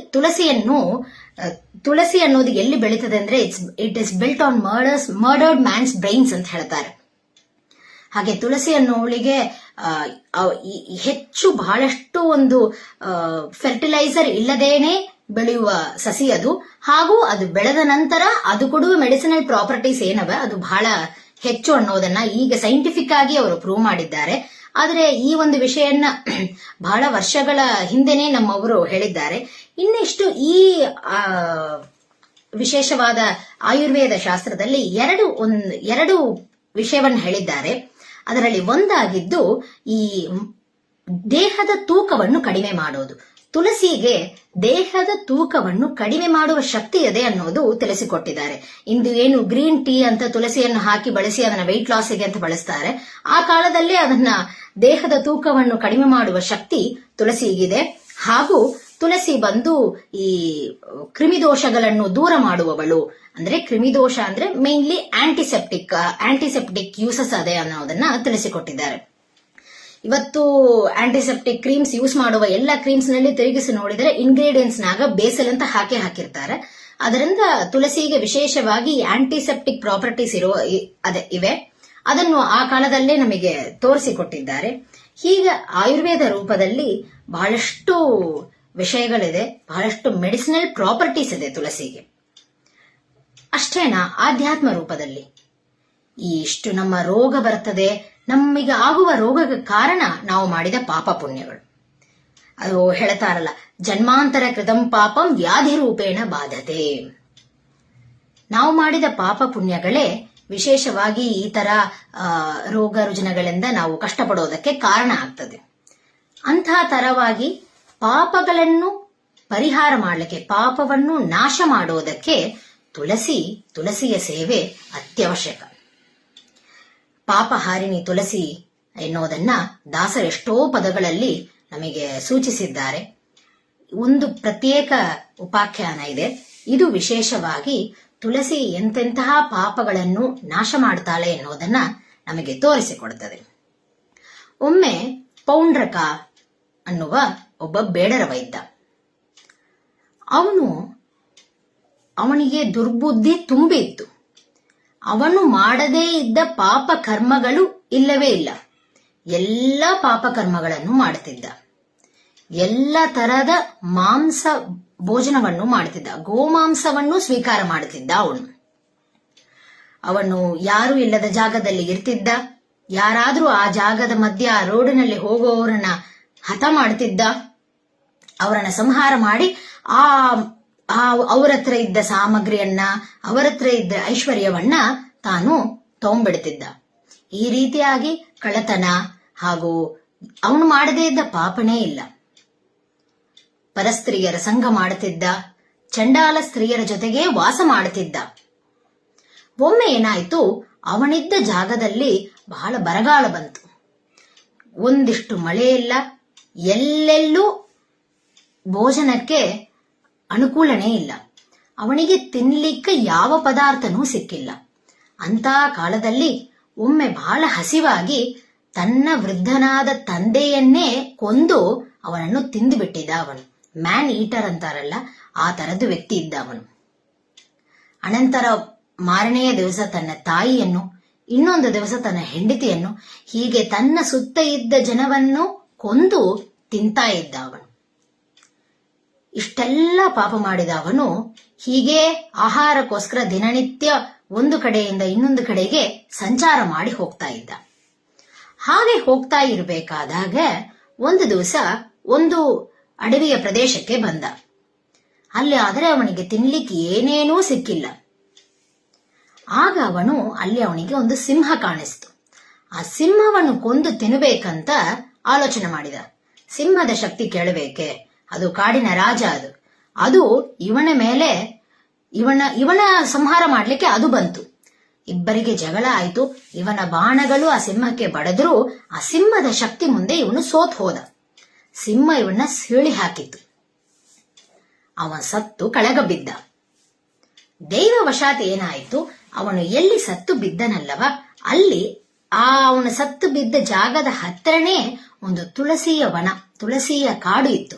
ತುಳಸಿ ಅನ್ನೋದು ಎಲ್ಲಿ ಬೆಳೀತದೆ ಅಂದ್ರೆ it is built on murdered man's brains ಅಂತ ಹೇಳ್ತಾರೆ. ಹಾಗೆ ತುಳಸಿ ಅನ್ನೋಳಿಗೆ ಹೆಚ್ಚು ಬಹಳಷ್ಟು ಒಂದು ಫರ್ಟಿಲೈಸರ್ ಇಲ್ಲದೇನೆ ಬೆಳೆಯುವ ಸಸಿ ಅದು. ಹಾಗೂ ಅದು ಬೆಳೆದ ನಂತರ ಅದು ಕೊಡುವ ಮೆಡಿಸಿನಲ್ ಪ್ರಾಪರ್ಟೀಸ್ ಏನವ ಅದು ಬಹಳ ಹೆಚ್ಚು ಅನ್ನೋದನ್ನ ಈಗ ಸೈಂಟಿಫಿಕ್ ಆಗಿ ಅವರು ಪ್ರೂವ್ ಮಾಡಿದ್ದಾರೆ. ಆದರೆ ಈ ಒಂದು ವಿಷಯನ್ನ ಬಹಳ ವರ್ಷಗಳ ಹಿಂದೆನೆ ನಮ್ಮವರು ಹೇಳಿದ್ದಾರೆ. ಇನ್ನೆಷ್ಟು ಈ ವಿಶೇಷವಾದ ಆಯುರ್ವೇದ ಶಾಸ್ತ್ರದಲ್ಲಿ ಎರಡು ವಿಷಯವನ್ನು ಹೇಳಿದ್ದಾರೆ. ಅದರಲ್ಲಿ ಒಂದಾಗಿದ್ದು ಈ ದೇಹದ ತೂಕವನ್ನು ಕಡಿಮೆ ಮಾಡೋದು. ತುಳಸಿಗೆ ದೇಹದ ತೂಕವನ್ನು ಕಡಿಮೆ ಮಾಡುವ ಶಕ್ತಿ ಇದೆ ಅನ್ನೋದು ತಿಳಿಸಿಕೊಟ್ಟಿದ್ದಾರೆ. ಇಂದು ಏನು ಗ್ರೀನ್ ಟೀ ಅಂತ ತುಳಸಿಯನ್ನು ಹಾಕಿ ಬಳಸಿ ಅದನ್ನ ವೆಯ್ಟ್ ಲಾಸ್ಗೆ ಅಂತ ಬಳಸ್ತಾರೆ, ಆ ಕಾಲದಲ್ಲಿ ಅದನ್ನ ದೇಹದ ತೂಕವನ್ನು ಕಡಿಮೆ ಮಾಡುವ ಶಕ್ತಿ ತುಳಸಿಗಿದೆ. ಹಾಗೂ ತುಳಸಿ ಬಂದು ಈ ಕ್ರಿಮಿದೋಷಗಳನ್ನು ದೂರ ಮಾಡುವವಳು. ಅಂದ್ರೆ ಕ್ರಿಮಿದೋಷ ಅಂದ್ರೆ ಮೇನ್ಲಿ ಆಂಟಿಸೆಪ್ಟಿಕ್ ಯೂಸಸ್ ಅದೇ ಅನ್ನೋದನ್ನ ತಿಳಿಸಿಕೊಟ್ಟಿದ್ದಾರೆ. ಇವತ್ತು ಆಂಟಿಸೆಪ್ಟಿಕ್ ಕ್ರೀಮ್ಸ್ ಯೂಸ್ ಮಾಡುವ ಎಲ್ಲ ಕ್ರೀಮ್ಸ್ ನಲ್ಲಿ ತಿರುಗಿಸಿ ನೋಡಿದರೆ ಇಂಗ್ರೀಡಿಯೆಂಟ್ಸ್ ನಾಗ ಬೇಸಲ್ ಅಂತ ಹಾಕಿರ್ತಾರೆ. ಅದರಿಂದ ತುಳಸಿಗೆ ವಿಶೇಷವಾಗಿ ಆಂಟಿಸೆಪ್ಟಿಕ್ ಪ್ರಾಪರ್ಟೀಸ್ ಇವೆ. ಅದನ್ನು ಆ ಕಾಲದಲ್ಲೇ ನಮಗೆ ತೋರಿಸಿಕೊಟ್ಟಿದ್ದಾರೆ. ಹೀಗೆ ಆಯುರ್ವೇದ ರೂಪದಲ್ಲಿ ಬಹಳಷ್ಟು ವಿಷಯಗಳಿದೆ, ಬಹಳಷ್ಟು ಮೆಡಿಸಿನಲ್ ಪ್ರಾಪರ್ಟೀಸ್ ಇದೆ ತುಳಸಿಗೆ. ಅಷ್ಟೇನಾ, ಆಧ್ಯಾತ್ಮ ರೂಪದಲ್ಲಿ ಇಷ್ಟು ನಮ್ಮ ರೋಗ ಬರ್ತದೆ, ನಮಗೆ ಆಗುವ ರೋಗಕ್ಕೆ ಕಾರಣ ನಾವು ಮಾಡಿದ ಪಾಪ ಪುಣ್ಯಗಳು. ಅದು ಹೇಳ್ತಾರಲ್ಲ, ಜನ್ಮಾಂತರ ಕೃತಂ ಪಾಪಂ ವ್ಯಾಧಿ ರೂಪೇಣ ಬಾಧತೆ. ನಾವು ಮಾಡಿದ ಪಾಪ ಪುಣ್ಯಗಳೇ ವಿಶೇಷವಾಗಿ ಈ ತರ ರೋಗ ರುಜಿನಗಳಿಂದ ನಾವು ಕಷ್ಟಪಡೋದಕ್ಕೆ ಕಾರಣ ಆಗ್ತದೆ. ಅಂತಹ ತರವಾಗಿ ಪಾಪಗಳನ್ನು ಪರಿಹಾರ ಮಾಡಲಿಕ್ಕೆ, ಪಾಪವನ್ನು ನಾಶ ಮಾಡೋದಕ್ಕೆ ತುಳಸಿಯ ಸೇವೆ ಅತ್ಯವಶ್ಯಕ. ಪಾಪಹಾರಿಣಿ ತುಳಸಿ ಎನ್ನುವುದನ್ನ ದಾಸರೆಷ್ಟೋ ಪದಗಳಲ್ಲಿ ನಮಗೆ ಸೂಚಿಸಿದ್ದಾರೆ. ಒಂದು ಪ್ರತ್ಯೇಕ ಉಪಾಖ್ಯಾನ ಇದೆ. ಇದು ವಿಶೇಷವಾಗಿ ತುಳಸಿ ಎಂತೆಂತಹ ಪಾಪಗಳನ್ನು ನಾಶ ಮಾಡ್ತಾಳೆ ಎನ್ನುವುದನ್ನ ನಮಗೆ ತೋರಿಸಿಕೊಡುತ್ತದೆ. ಒಮ್ಮೆ ಪೌಂಡ್ರಕ ಅನ್ನುವ ಒಬ್ಬ ಬೇಡರ ವೈದ್ಯ, ಅವನಿಗೆ ದುರ್ಬುದ್ಧಿ ತುಂಬಿತ್ತು. ಅವನು ಮಾಡದೇ ಇದ್ದ ಪಾಪ ಕರ್ಮಗಳು ಇಲ್ಲವೇ ಇಲ್ಲ. ಎಲ್ಲ ಪಾಪ ಕರ್ಮಗಳನ್ನು ಮಾಡುತ್ತಿದ್ದ. ಎಲ್ಲ ತರಹದ ಮಾಂಸ ಭೋಜನವನ್ನು ಮಾಡುತ್ತಿದ್ದ. ಗೋಮಾಂಸವನ್ನು ಸ್ವೀಕಾರ ಮಾಡುತ್ತಿದ್ದ. ಅವನು ಯಾರು ಇಲ್ಲದ ಜಾಗದಲ್ಲಿ ಇರ್ತಿದ್ದ. ಯಾರಾದ್ರೂ ಆ ಜಾಗದ ಮಧ್ಯ ಆ ರೋಡಿನಲ್ಲಿ ಹೋಗುವವರನ್ನ ಹತ ಮಾಡುತ್ತಿದ್ದ. ಅವರನ್ನ ಸಂಹಾರ ಮಾಡಿ ಅವರ ಹತ್ರ ಇದ್ದ ಸಾಮಗ್ರಿಯನ್ನ, ಅವರ ಹತ್ರ ಇದ್ದ ಐಶ್ವರ್ಯವನ್ನ ತಾನು ತಗೊಂಡ್ಬಿಡ್ತಿದ್ದ. ಈ ರೀತಿಯಾಗಿ ಕಳ್ಳತನ ಹಾಗೂ ಅವನು ಮಾಡದೇ ಇದ್ದ ಪಾಪನೇ ಇಲ್ಲ. ಪರಸ್ತ್ರೀಯರ ಸಂಘ ಮಾಡುತ್ತಿದ್ದ. ಚಂಡಾಲ ಸ್ತ್ರೀಯರ ಜೊತೆಗೆ ವಾಸ ಮಾಡುತ್ತಿದ್ದ. ಒಮ್ಮೆ ಏನಾಯ್ತು, ಅವನಿದ್ದ ಜಾಗದಲ್ಲಿ ಬಹಳ ಬರಗಾಲ ಬಂತು. ಒಂದಿಷ್ಟು ಮಳೆ ಇಲ್ಲ, ಎಲ್ಲೆಲ್ಲೂ ಭೋಜನಕ್ಕೆ ಅನುಕೂಲನೇ ಇಲ್ಲ. ಅವನಿಗೆ ತಿನ್ನಲಿಕ್ಕೆ ಯಾವ ಪದಾರ್ಥನೂ ಸಿಕ್ಕಿಲ್ಲ. ಅಂತ ಕಾಲದಲ್ಲಿ ಒಮ್ಮೆ ಬಹಳ ಹಸಿವಾಗಿ ತನ್ನ ವೃದ್ಧನಾದ ತಂದೆಯನ್ನೇ ಕೊಂದು ಅವನನ್ನು ತಿಂದು ಬಿಟ್ಟಿದ್ದ. ಅವನು ಮ್ಯಾನ್ ಈಟರ್ ಅಂತಾರಲ್ಲ, ಆ ತರದ್ದು ವ್ಯಕ್ತಿ ಇದ್ದ ಅವನು. ಅನಂತರ ಮಾರನೆಯ ದಿವಸ ತನ್ನ ತಾಯಿಯನ್ನು, ಇನ್ನೊಂದು ದಿವಸ ತನ್ನ ಹೆಂಡತಿಯನ್ನು, ಹೀಗೆ ತನ್ನ ಸುತ್ತ ಇದ್ದ ಜನವನ್ನು ಕೊಂದು ತಿಂತಾ ಇದ್ದ ಅವನು. ಇಷ್ಟೆಲ್ಲ ಪಾಪ ಮಾಡಿದ ಅವನು ಹೀಗೆ ಆಹಾರಕ್ಕೋಸ್ಕರ ದಿನನಿತ್ಯ ಒಂದು ಕಡೆಯಿಂದ ಇನ್ನೊಂದು ಕಡೆಗೆ ಸಂಚಾರ ಮಾಡಿ ಹೋಗ್ತಾ ಇದ್ದ. ಹಾಗೆ ಹೋಗ್ತಾ ಇರಬೇಕಾದಾಗ ಒಂದು ದಿವಸ ಒಂದು ಅಡವಿಯ ಪ್ರದೇಶಕ್ಕೆ ಬಂದ. ಅಲ್ಲಿ ಆದರೆ ಅವನಿಗೆ ತಿನ್ಲಿಕ್ಕೆ ಏನೇನೂ ಸಿಕ್ಕಿಲ್ಲ. ಆಗ ಅವನಿಗೆ ಒಂದು ಸಿಂಹ ಕಾಣಿಸ್ತು. ಆ ಸಿಂಹವನ್ನು ಕೊಂದು ತಿನ್ನಬೇಕಂತ ಆಲೋಚನೆ ಮಾಡಿದ. ಸಿಂಹದ ಶಕ್ತಿ ಕೇಳಬೇಕೆ, ಅದು ಕಾಡಿನ ರಾಜ. ಅದು ಇವನ ಮೇಲೆ ಇವನ ಸಂಹಾರ ಮಾಡ್ಲಿಕ್ಕೆ ಅದು ಬಂತು. ಇಬ್ಬರಿಗೆ ಜಗಳ ಆಯ್ತು. ಇವನ ಬಾಣಗಳು ಆ ಸಿಂಹಕ್ಕೆ ಬಡದ್ರೂ ಆ ಸಿಂಹದ ಶಕ್ತಿ ಮುಂದೆ ಇವನು ಸೋತ್ ಹೋದ. ಸಿಂಹ ಇವನ್ನ ಸೀಳಿ ಹಾಕಿತ್ತು. ಅವನ ಸತ್ತು ಕೆಳಗ ಬಿದ್ದ. ದೈವವಶಾತ್ ಏನಾಯಿತು, ಅವನು ಎಲ್ಲಿ ಸತ್ತು ಬಿದ್ದನಲ್ಲವ ಅಲ್ಲಿ ಅವನು ಸತ್ತು ಬಿದ್ದ ಜಾಗದ ಹತ್ತಿರನೇ ಒಂದು ತುಳಸಿಯ ವನ, ತುಳಸಿಯ ಕಾಡು ಇತ್ತು.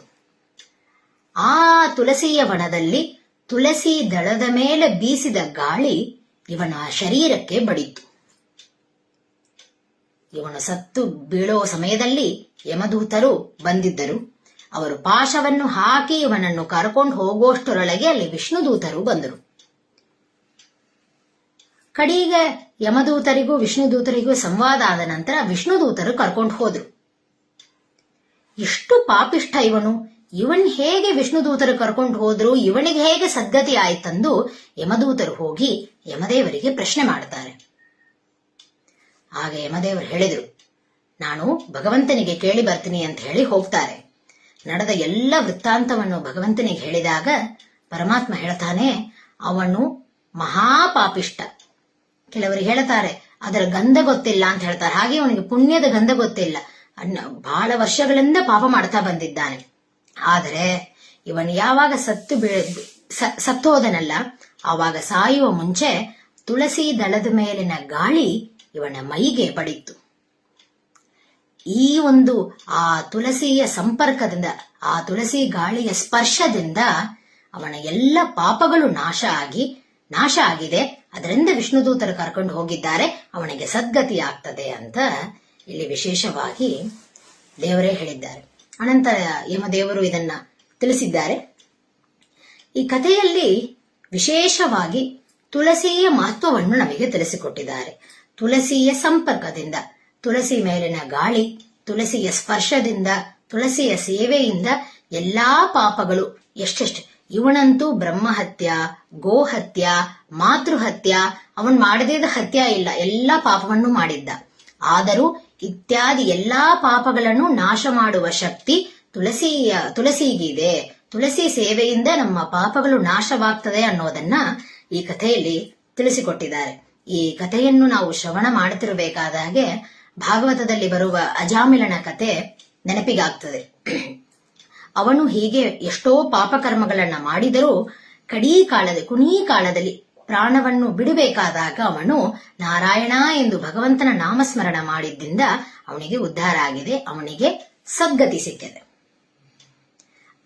ಆ ತುಳಸಿಯ ವನದಲ್ಲಿ ತುಳಸಿ ದಳದ ಮೇಲೆ ಬೀಸಿದ ಗಾಳಿ ಇವನ ಶರೀರಕ್ಕೆ ಬಡಿತು. ಇವನು ಸತ್ತು ಬೀಳೋ ಸಮಯದಲ್ಲಿ ಯಮದೂತರು ಬಂದಿದ್ದರು. ಅವರು ಪಾಶವನ್ನು ಹಾಕಿ ಇವನನ್ನು ಕರ್ಕೊಂಡು ಹೋಗುವಷ್ಟರೊಳಗೆ ಅಲ್ಲಿ ವಿಷ್ಣುದೂತರು ಬಂದರು. ಕಡೆಗೆ ಯಮದೂತರಿಗೂ ವಿಷ್ಣುದೂತರಿಗೂ ಸಂವಾದ ಆದ ನಂತರ ವಿಷ್ಣುದೂತರು ಕರ್ಕೊಂಡು ಹೋದ್ರು. ಎಷ್ಟು ಪಾಪಿಷ್ಠ ಇವನು, ಇವನ್ ಹೇಗೆ ವಿಷ್ಣುದೂತರು ಕರ್ಕೊಂಡು ಹೋದ್ರು, ಇವನಿಗೆ ಹೇಗೆ ಸದ್ಗತಿ ಆಯ್ತಂದು ಯಮದೂತರು ಹೋಗಿ ಯಮದೇವರಿಗೆ ಪ್ರಶ್ನೆ ಮಾಡ್ತಾರೆ. ಆಗ ಯಮದೇವರು ಹೇಳಿದ್ರು, ನಾನು ಭಗವಂತನಿಗೆ ಕೇಳಿ ಬರ್ತೀನಿ ಅಂತ ಹೇಳಿ ಹೋಗ್ತಾರೆ. ನಡೆದ ಎಲ್ಲ ವೃತ್ತಾಂತವನ್ನು ಭಗವಂತನಿಗೆ ಹೇಳಿದಾಗ ಪರಮಾತ್ಮ ಹೇಳ್ತಾನೆ, ಅವನು ಮಹಾಪಾಪಿಷ್ಠ. ಕೆಲವರು ಹೇಳ್ತಾರೆ ಅದರ ಗಂಧ ಗೊತ್ತಿಲ್ಲ ಅಂತ ಹೇಳ್ತಾರೆ. ಹಾಗೆ ಅವನಿಗೆ ಪುಣ್ಯದ ಗಂಧ ಗೊತ್ತಿಲ್ಲ, ಬಹಳ ವರ್ಷಗಳಿಂದ ಪಾಪ ಮಾಡ್ತಾ ಬಂದಿದ್ದಾನೆ. ಆದರೆ ಇವನು ಯಾವಾಗ ಸತ್ತೋದನಲ್ಲ, ಆವಾಗ ಸಾಯುವ ಮುಂಚೆ ತುಳಸಿ ದಳದ ಮೇಲಿನ ಗಾಳಿ ಇವನ ಮೈಗೆ ಬಡಿತ್ತು. ಈ ಒಂದು ಆ ತುಳಸಿಯ ಸಂಪರ್ಕದಿಂದ, ಆ ತುಳಸಿ ಗಾಳಿಯ ಸ್ಪರ್ಶದಿಂದ ಅವನ ಎಲ್ಲ ಪಾಪಗಳು ನಾಶ ಆಗಿದೆ. ಅದರಿಂದ ವಿಷ್ಣುದೂತರು ಕರ್ಕೊಂಡು ಹೋಗಿದ್ದಾರೆ, ಅವನಿಗೆ ಸದ್ಗತಿ ಆಗ್ತದೆ ಅಂತ ಇಲ್ಲಿ ವಿಶೇಷವಾಗಿ ದೇವರೇ ಹೇಳಿದ್ದಾರೆ. ಅನಂತರ ಯಮದೇವರು ಇದನ್ನ ತಿಳಿಸಿದ್ದಾರೆ. ಈ ಕಥೆಯಲ್ಲಿ ವಿಶೇಷವಾಗಿ ತುಳಸಿಯ ಮಹತ್ವವನ್ನು ನಮಗೆ ತಿಳಿಸಿಕೊಟ್ಟಿದ್ದಾರೆ. ತುಳಸಿಯ ಸಂಪರ್ಕದಿಂದ, ತುಳಸಿ ಮೇಲಿನ ಗಾಳಿ, ತುಳಸಿಯ ಸ್ಪರ್ಶದಿಂದ, ತುಳಸಿಯ ಸೇವೆಯಿಂದ ಎಲ್ಲಾ ಪಾಪಗಳು ಎಷ್ಟೆಷ್ಟು. ಇವನಂತೂ ಬ್ರಹ್ಮಹತ್ಯ, ಗೋಹತ್ಯ, ಮಾತೃಹತ್ಯ, ಅವನ್ ಮಾಡದಿದ್ದ ಹತ್ಯ ಇಲ್ಲ, ಎಲ್ಲಾ ಪಾಪವನ್ನು ಮಾಡಿದ್ದ. ಆದರೂ ಇತ್ಯಾದಿ ಎಲ್ಲಾ ಪಾಪಗಳನ್ನು ನಾಶ ಮಾಡುವ ಶಕ್ತಿ ತುಳಸಿಗಿದೆ. ತುಳಸಿ ಸೇವೆಯಿಂದ ನಮ್ಮ ಪಾಪಗಳು ನಾಶವಾಗ್ತದೆ ಅನ್ನೋದನ್ನ ಈ ಕಥೆಯಲ್ಲಿ ತಿಳಿಸಿಕೊಟ್ಟಿದ್ದಾರೆ. ಈ ಕಥೆಯನ್ನು ನಾವು ಶ್ರವಣ ಮಾಡುತ್ತಿರಬೇಕಾದಾಗೆ ಭಾಗವತದಲ್ಲಿ ಬರುವ ಅಜಾಮಿಲನ ಕತೆ ನೆನಪಿಗಾಗ್ತದೆ. ಅವನು ಹೀಗೆ ಎಷ್ಟೋ ಪಾಪಕರ್ಮಗಳನ್ನ ಮಾಡಿದರೂ ಕೊನೀ ಕಾಲದಲ್ಲಿ ಪ್ರಾಣವನ್ನು ಬಿಡಬೇಕಾದಾಗ ಅವನು ನಾರಾಯಣ ಎಂದು ಭಗವಂತನ ನಾಮಸ್ಮರಣ ಮಾಡಿದ್ದರಿಂದ ಅವನಿಗೆ ಉದ್ಧಾರ ಆಗಿದೆ, ಅವನಿಗೆ ಸದ್ಗತಿ ಸಿಕ್ಕಿದೆ.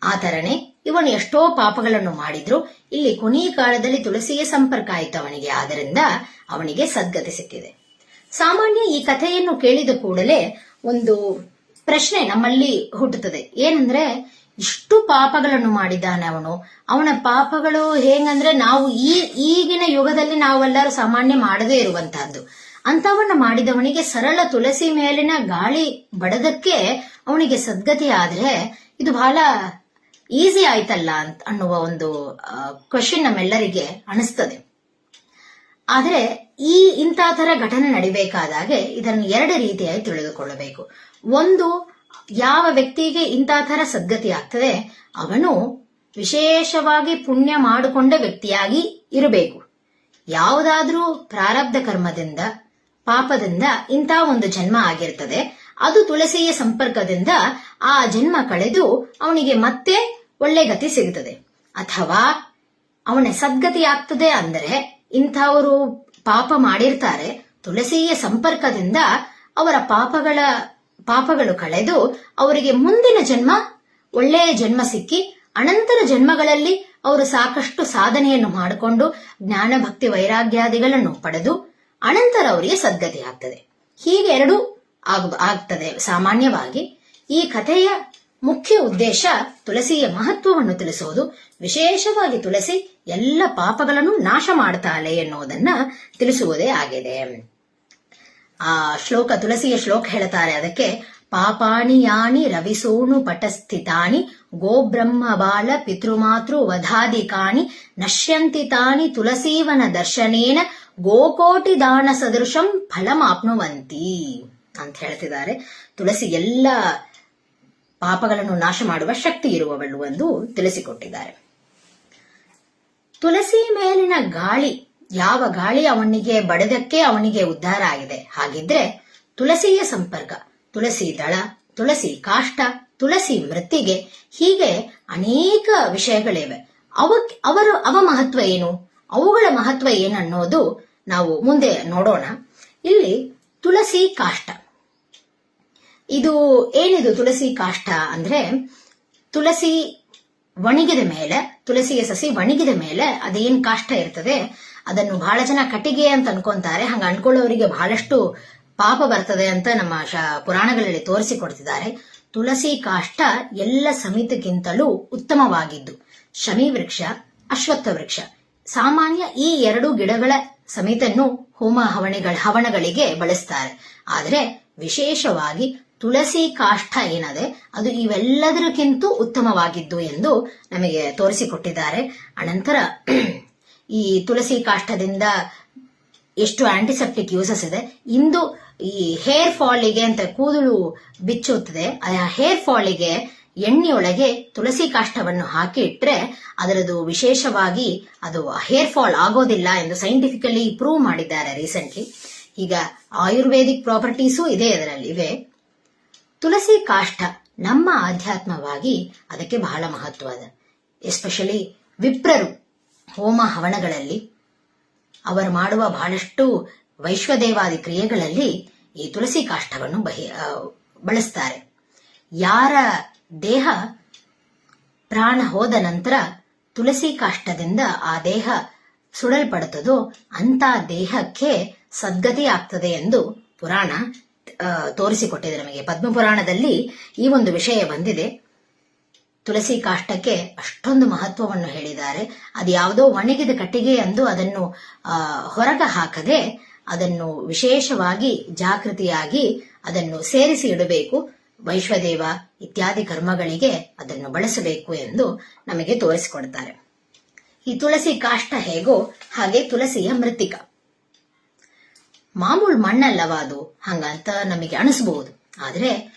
ಆ ತರನೇ ಇವನು ಎಷ್ಟೋ ಪಾಪಗಳನ್ನು ಮಾಡಿದ್ರು ಇಲ್ಲಿ ಕೊನೀ ಕಾಲದಲ್ಲಿ ತುಳಸಿಯ ಸಂಪರ್ಕ ಆಯಿತು ಅವನಿಗೆ, ಆದ್ದರಿಂದ ಅವನಿಗೆ ಸದ್ಗತಿ ಸಿಕ್ಕಿದೆ. ಸಾಮಾನ್ಯ ಈ ಕಥೆಯನ್ನು ಕೇಳಿದ ಕೂಡಲೇ ಒಂದು ಪ್ರಶ್ನೆ ನಮ್ಮಲ್ಲಿ ಹುಟ್ಟುತ್ತದೆ. ಏನಂದ್ರೆ, ಇಷ್ಟು ಪಾಪಗಳನ್ನು ಮಾಡಿದ್ದಾನೆ ಅವನ ಪಾಪಗಳು ಹೇಗಂದ್ರೆ ನಾವು ಈಗಿನ ಯುಗದಲ್ಲಿ ನಾವೆಲ್ಲರೂ ಸಾಮಾನ್ಯ ಮಾಡದೇ ಇರುವಂತಹದ್ದು. ಅಂತವನ್ನ ಮಾಡಿದವನಿಗೆ ಸರಳ ತುಳಸಿ ಮೇಲಿನ ಗಾಳಿ ಬಡದಕ್ಕೆ ಅವನಿಗೆ ಸದ್ಗತಿ ಆದ್ರೆ ಇದು ಬಹಳ ಈಸಿ ಆಯ್ತಲ್ಲ ಅನ್ನುವ ಒಂದು ಕ್ವೆಶ್ಚನ್ ನಮ್ಮೆಲ್ಲರಿಗೆ ಅನಿಸ್ತದೆ. ಆದ್ರೆ ಇಂಥ ತರ ಘಟನೆ ನಡಿಬೇಕಾದಾಗೆ ಇದನ್ನು ಎರಡು ರೀತಿಯಾಗಿ ತಿಳಿದುಕೊಳ್ಳಬೇಕು. ಒಂದು, ಯಾವ ವ್ಯಕ್ತಿಗೆ ಇಂಥ ತರ ಸದ್ಗತಿ ಆಗ್ತದೆ ಅವನು ವಿಶೇಷವಾಗಿ ಪುಣ್ಯ ಮಾಡಿಕೊಂಡ ವ್ಯಕ್ತಿಯಾಗಿ ಇರಬೇಕು. ಯಾವುದಾದ್ರೂ ಪ್ರಾರಬ್ಧ ಕರ್ಮದಿಂದ, ಪಾಪದಿಂದ ಇಂಥ ಒಂದು ಜನ್ಮ ಆಗಿರ್ತದೆ, ಅದು ತುಳಸಿಯ ಸಂಪರ್ಕದಿಂದ ಆ ಜನ್ಮ ಕಳೆದು ಅವನಿಗೆ ಮತ್ತೆ ಒಳ್ಳೆ ಗತಿ ಸಿಗುತ್ತದೆ. ಅಥವಾ ಅವನ ಸದ್ಗತಿ ಆಗ್ತದೆ ಅಂದರೆ ಇಂಥವರು ಪಾಪ ಮಾಡಿರ್ತಾರೆ, ತುಳಸಿಯ ಸಂಪರ್ಕದಿಂದ ಅವರ ಪಾಪಗಳು ಕಳೆದು ಅವರಿಗೆ ಮುಂದಿನ ಜನ್ಮ ಒಳ್ಳೆಯ ಜನ್ಮ ಸಿಕ್ಕಿ ಅನಂತರ ಜನ್ಮಗಳಲ್ಲಿ ಅವರು ಸಾಕಷ್ಟು ಸಾಧನೆಯನ್ನು ಮಾಡಿಕೊಂಡು ಜ್ಞಾನ ಭಕ್ತಿ ವೈರಾಗ್ಯಾದಿಗಳನ್ನು ಪಡೆದು ಅನಂತರ ಅವರಿಗೆ ಸದ್ಗತಿ ಆಗ್ತದೆ. ಹೀಗೆ ಎರಡು ಆಗ್ತದೆ ಸಾಮಾನ್ಯವಾಗಿ. ಈ ಕಥೆಯ ಮುಖ್ಯ ಉದ್ದೇಶ ತುಳಸಿಯ ಮಹತ್ವವನ್ನು ತಿಳಿಸುವುದು, ವಿಶೇಷವಾಗಿ ತುಳಸಿ ಎಲ್ಲ ಪಾಪಗಳನ್ನು ನಾಶ ಮಾಡ್ತಾಳೆ ಎನ್ನುವುದನ್ನ ತಿಳಿಸುವುದೇ ಆಗಿದೆ. ಆ ಶ್ಲೋಕ, ತುಳಸಿಯ ಶ್ಲೋಕ ಹೇಳ್ತಾರೆ ಅದಕ್ಕೆ, ಪಾಪಾಣಿ ಯಾನಿ ರವಿಸೋಣು ಪಟಸ್ಥಿತಾನಿ ಗೋಬ್ರಹ್ಮ ಬಾಲ ಪಿತೃಮಾತೃ ವಧಾಧಿಕಾನಿ ನಶ್ಯಂತಿ ತಾನಿ ತುಳಸೀವನ ದರ್ಶನೇನ ಗೋಕೋಟಿ ದಾನ ಸದೃಶಂ ಫಲಮಾಪ್ನುವಂತಿ ಅಂತ ಹೇಳ್ತಿದ್ದಾರೆ. ತುಳಸಿ ಎಲ್ಲ ಪಾಪಗಳನ್ನು ನಾಶ ಮಾಡುವ ಶಕ್ತಿ ಇರುವವಳು ಎಂದು ತಿಳಿಸಿಕೊಟ್ಟಿದ್ದಾರೆ. ತುಳಸಿ ಮೇಲಿನ ಗಾಳಿ ಯಾವ ಗಾಳಿ ಅವನಿಗೆ ಬಡದಕ್ಕೆ ಅವನಿಗೆ ಉದ್ಧಾರ ಆಗಿದೆ. ಹಾಗಿದ್ರೆ ತುಳಸಿಯ ಸಂಪರ್ಕ, ತುಳಸಿ ದಳ, ತುಳಸಿ ಕಾಷ್ಟ, ತುಳಸಿ ಮೃತ್ತಿಗೆ, ಹೀಗೆ ಅನೇಕ ವಿಷಯಗಳಿವೆ. ಅವ ಮಹತ್ವ ಏನು, ಅವುಗಳ ಮಹತ್ವ ಏನನ್ನೋದು ನಾವು ಮುಂದೆ ನೋಡೋಣ. ಇಲ್ಲಿ ತುಳಸಿ ಕಾಷ್ಟ, ಇದು ಏನಿದು ತುಳಸಿ ಕಾಷ್ಟ ಅಂದ್ರೆ, ತುಳಸಿ ಒಣಗಿದ ಮೇಲೆ, ತುಳಸಿಯ ಸಸಿ ಒಣಗಿದ ಮೇಲೆ ಅದೇನ್ ಕಾಷ್ಟ ಇರ್ತದೆ ಅದನ್ನು ಬಹಳ ಜನ ಕಟ್ಟಿಗೆ ಅಂತ ಅನ್ಕೊಂತಾರೆ. ಹಂಗ ಅನ್ಕೊಳ್ಳೋರಿಗೆ ಬಹಳಷ್ಟು ಪಾಪ ಬರ್ತದೆ ಅಂತ ನಮ್ಮ ಪುರಾಣಗಳಲ್ಲಿ ತೋರಿಸಿಕೊಡ್ತಿದ್ದಾರೆ. ತುಳಸಿ ಕಾಷ್ಟ ಎಲ್ಲ ಸಮಿತಿಗಿಂತಲೂ ಉತ್ತಮವಾಗಿದ್ದು ಶಮಿ ವೃಕ್ಷ, ಅಶ್ವತ್ಥ ವೃಕ್ಷ, ಸಾಮಾನ್ಯ ಈ 2 ಗಿಡಗಳ ಸಮಿತನ್ನು ಹೋಮ ಹವನಗಳಿಗೆ ಬಳಸ್ತಾರೆ. ಆದರೆ ವಿಶೇಷವಾಗಿ ತುಳಸಿ ಕಾಷ್ಟ ಏನದೆ ಅದು ಇವೆಲ್ಲದಕ್ಕಿಂತ ಉತ್ತಮವಾಗಿದ್ದು ಎಂದು ನಮಗೆ ತೋರಿಸಿಕೊಟ್ಟಿದ್ದಾರೆ. ಅನಂತರ ಈ ತುಳಸಿ ಕಾಷ್ಟದಿಂದ ಎಷ್ಟು ಆಂಟಿಸೆಪ್ಟಿಕ್ ಯೂಸಸ್ ಇದೆ. ಇಂದು ಈ ಹೇರ್ ಫಾಲಿಗೆ ಅಂತ ಕೂದಲು ಬಿಚ್ಚುತ್ತದೆ, ಆ ಹೇರ್ ಫಾಲಿಗೆ ಎಣ್ಣೆಯೊಳಗೆ ತುಳಸಿ ಕಾಷ್ಟವನ್ನು ಹಾಕಿ ಇಟ್ರೆ ಅದರದು ವಿಶೇಷವಾಗಿ ಅದು ಹೇರ್ ಫಾಲ್ ಆಗೋದಿಲ್ಲ ಎಂದು ಸೈಂಟಿಫಿಕಲಿ ಪ್ರೂವ್ ಮಾಡಿದ್ದಾರೆ ರೀಸೆಂಟ್ಲಿ. ಈಗ ಆಯುರ್ವೇದಿಕ್ ಪ್ರಾಪರ್ಟೀಸು ಇದೆ ಅದರಲ್ಲಿ ಇವೆ. ತುಳಸಿ ಕಾಷ್ಟ ನಮ್ಮ ಆಧ್ಯಾತ್ಮವಾಗಿ ಅದಕ್ಕೆ ಬಹಳ ಮಹತ್ವ ಇದೆ. ಎಸ್ಪೆಷಲಿ ವಿಪ್ರರು ಹೋಮ ಹವನಗಳಲ್ಲಿ ಅವರು ಮಾಡುವ ಬಹಳಷ್ಟು ವೈಶ್ವದೇವಾದಿ ಕ್ರಿಯೆಗಳಲ್ಲಿ ಈ ತುಳಸಿ ಕಾಷ್ಟವನ್ನು ಬಳಸ್ತಾರೆ. ಯಾರ ದೇಹ ಪ್ರಾಣ ಹೋದ ನಂತರ ತುಳಸಿ ಕಾಷ್ಟದಿಂದ ಆ ದೇಹ ಸುಡಲ್ಪಡುತ್ತದೋ ಅಂತ ದೇಹಕ್ಕೆ ಸದ್ಗತಿ ಆಗ್ತದೆ ಎಂದು ಪುರಾಣ ತೋರಿಸಿಕೊಟ್ಟಿದೆ ನಮಗೆ. ಪದ್ಮಪುರಾಣದಲ್ಲಿ ಈ ಒಂದು ವಿಷಯ ಬಂದಿದೆ. ತುಳಸಿ ಕಾಷ್ಟಕ್ಕೆ ಅಷ್ಟೊಂದು ಮಹತ್ವವನ್ನು ಹೇಳಿದ್ದಾರೆ. ಅದು ಯಾವುದೋ ಒಣಗಿದ ಕಟ್ಟಿಗೆ ಎಂದು ಅದನ್ನು ಹೊರಗೆ ಹಾಕದೆ ಅದನ್ನು ವಿಶೇಷವಾಗಿ ಜಾಗೃತಿಯಾಗಿ ಅದನ್ನು ಸೇರಿಸಿ ಇಡಬೇಕು. ವೈಶ್ವದೇವ ಇತ್ಯಾದಿ ಕರ್ಮಗಳಿಗೆ ಅದನ್ನು ಬಳಸಬೇಕು ಎಂದು ನಮಗೆ ತೋರಿಸಿಕೊಡ್ತಾರೆ. ಈ ತುಳಸಿ ಕಾಷ್ಟ ಹೇಗೋ ಹಾಗೆ ತುಳಸಿಯ ಮೃತ್ತಿಕ ಮಾಮೂಲು ಮಣ್ಣಲ್ಲವ ಅದು, ಹಂಗಂತ ನಮಗೆ ಅನಿಸಬಹುದು. ಆದ್ರೆ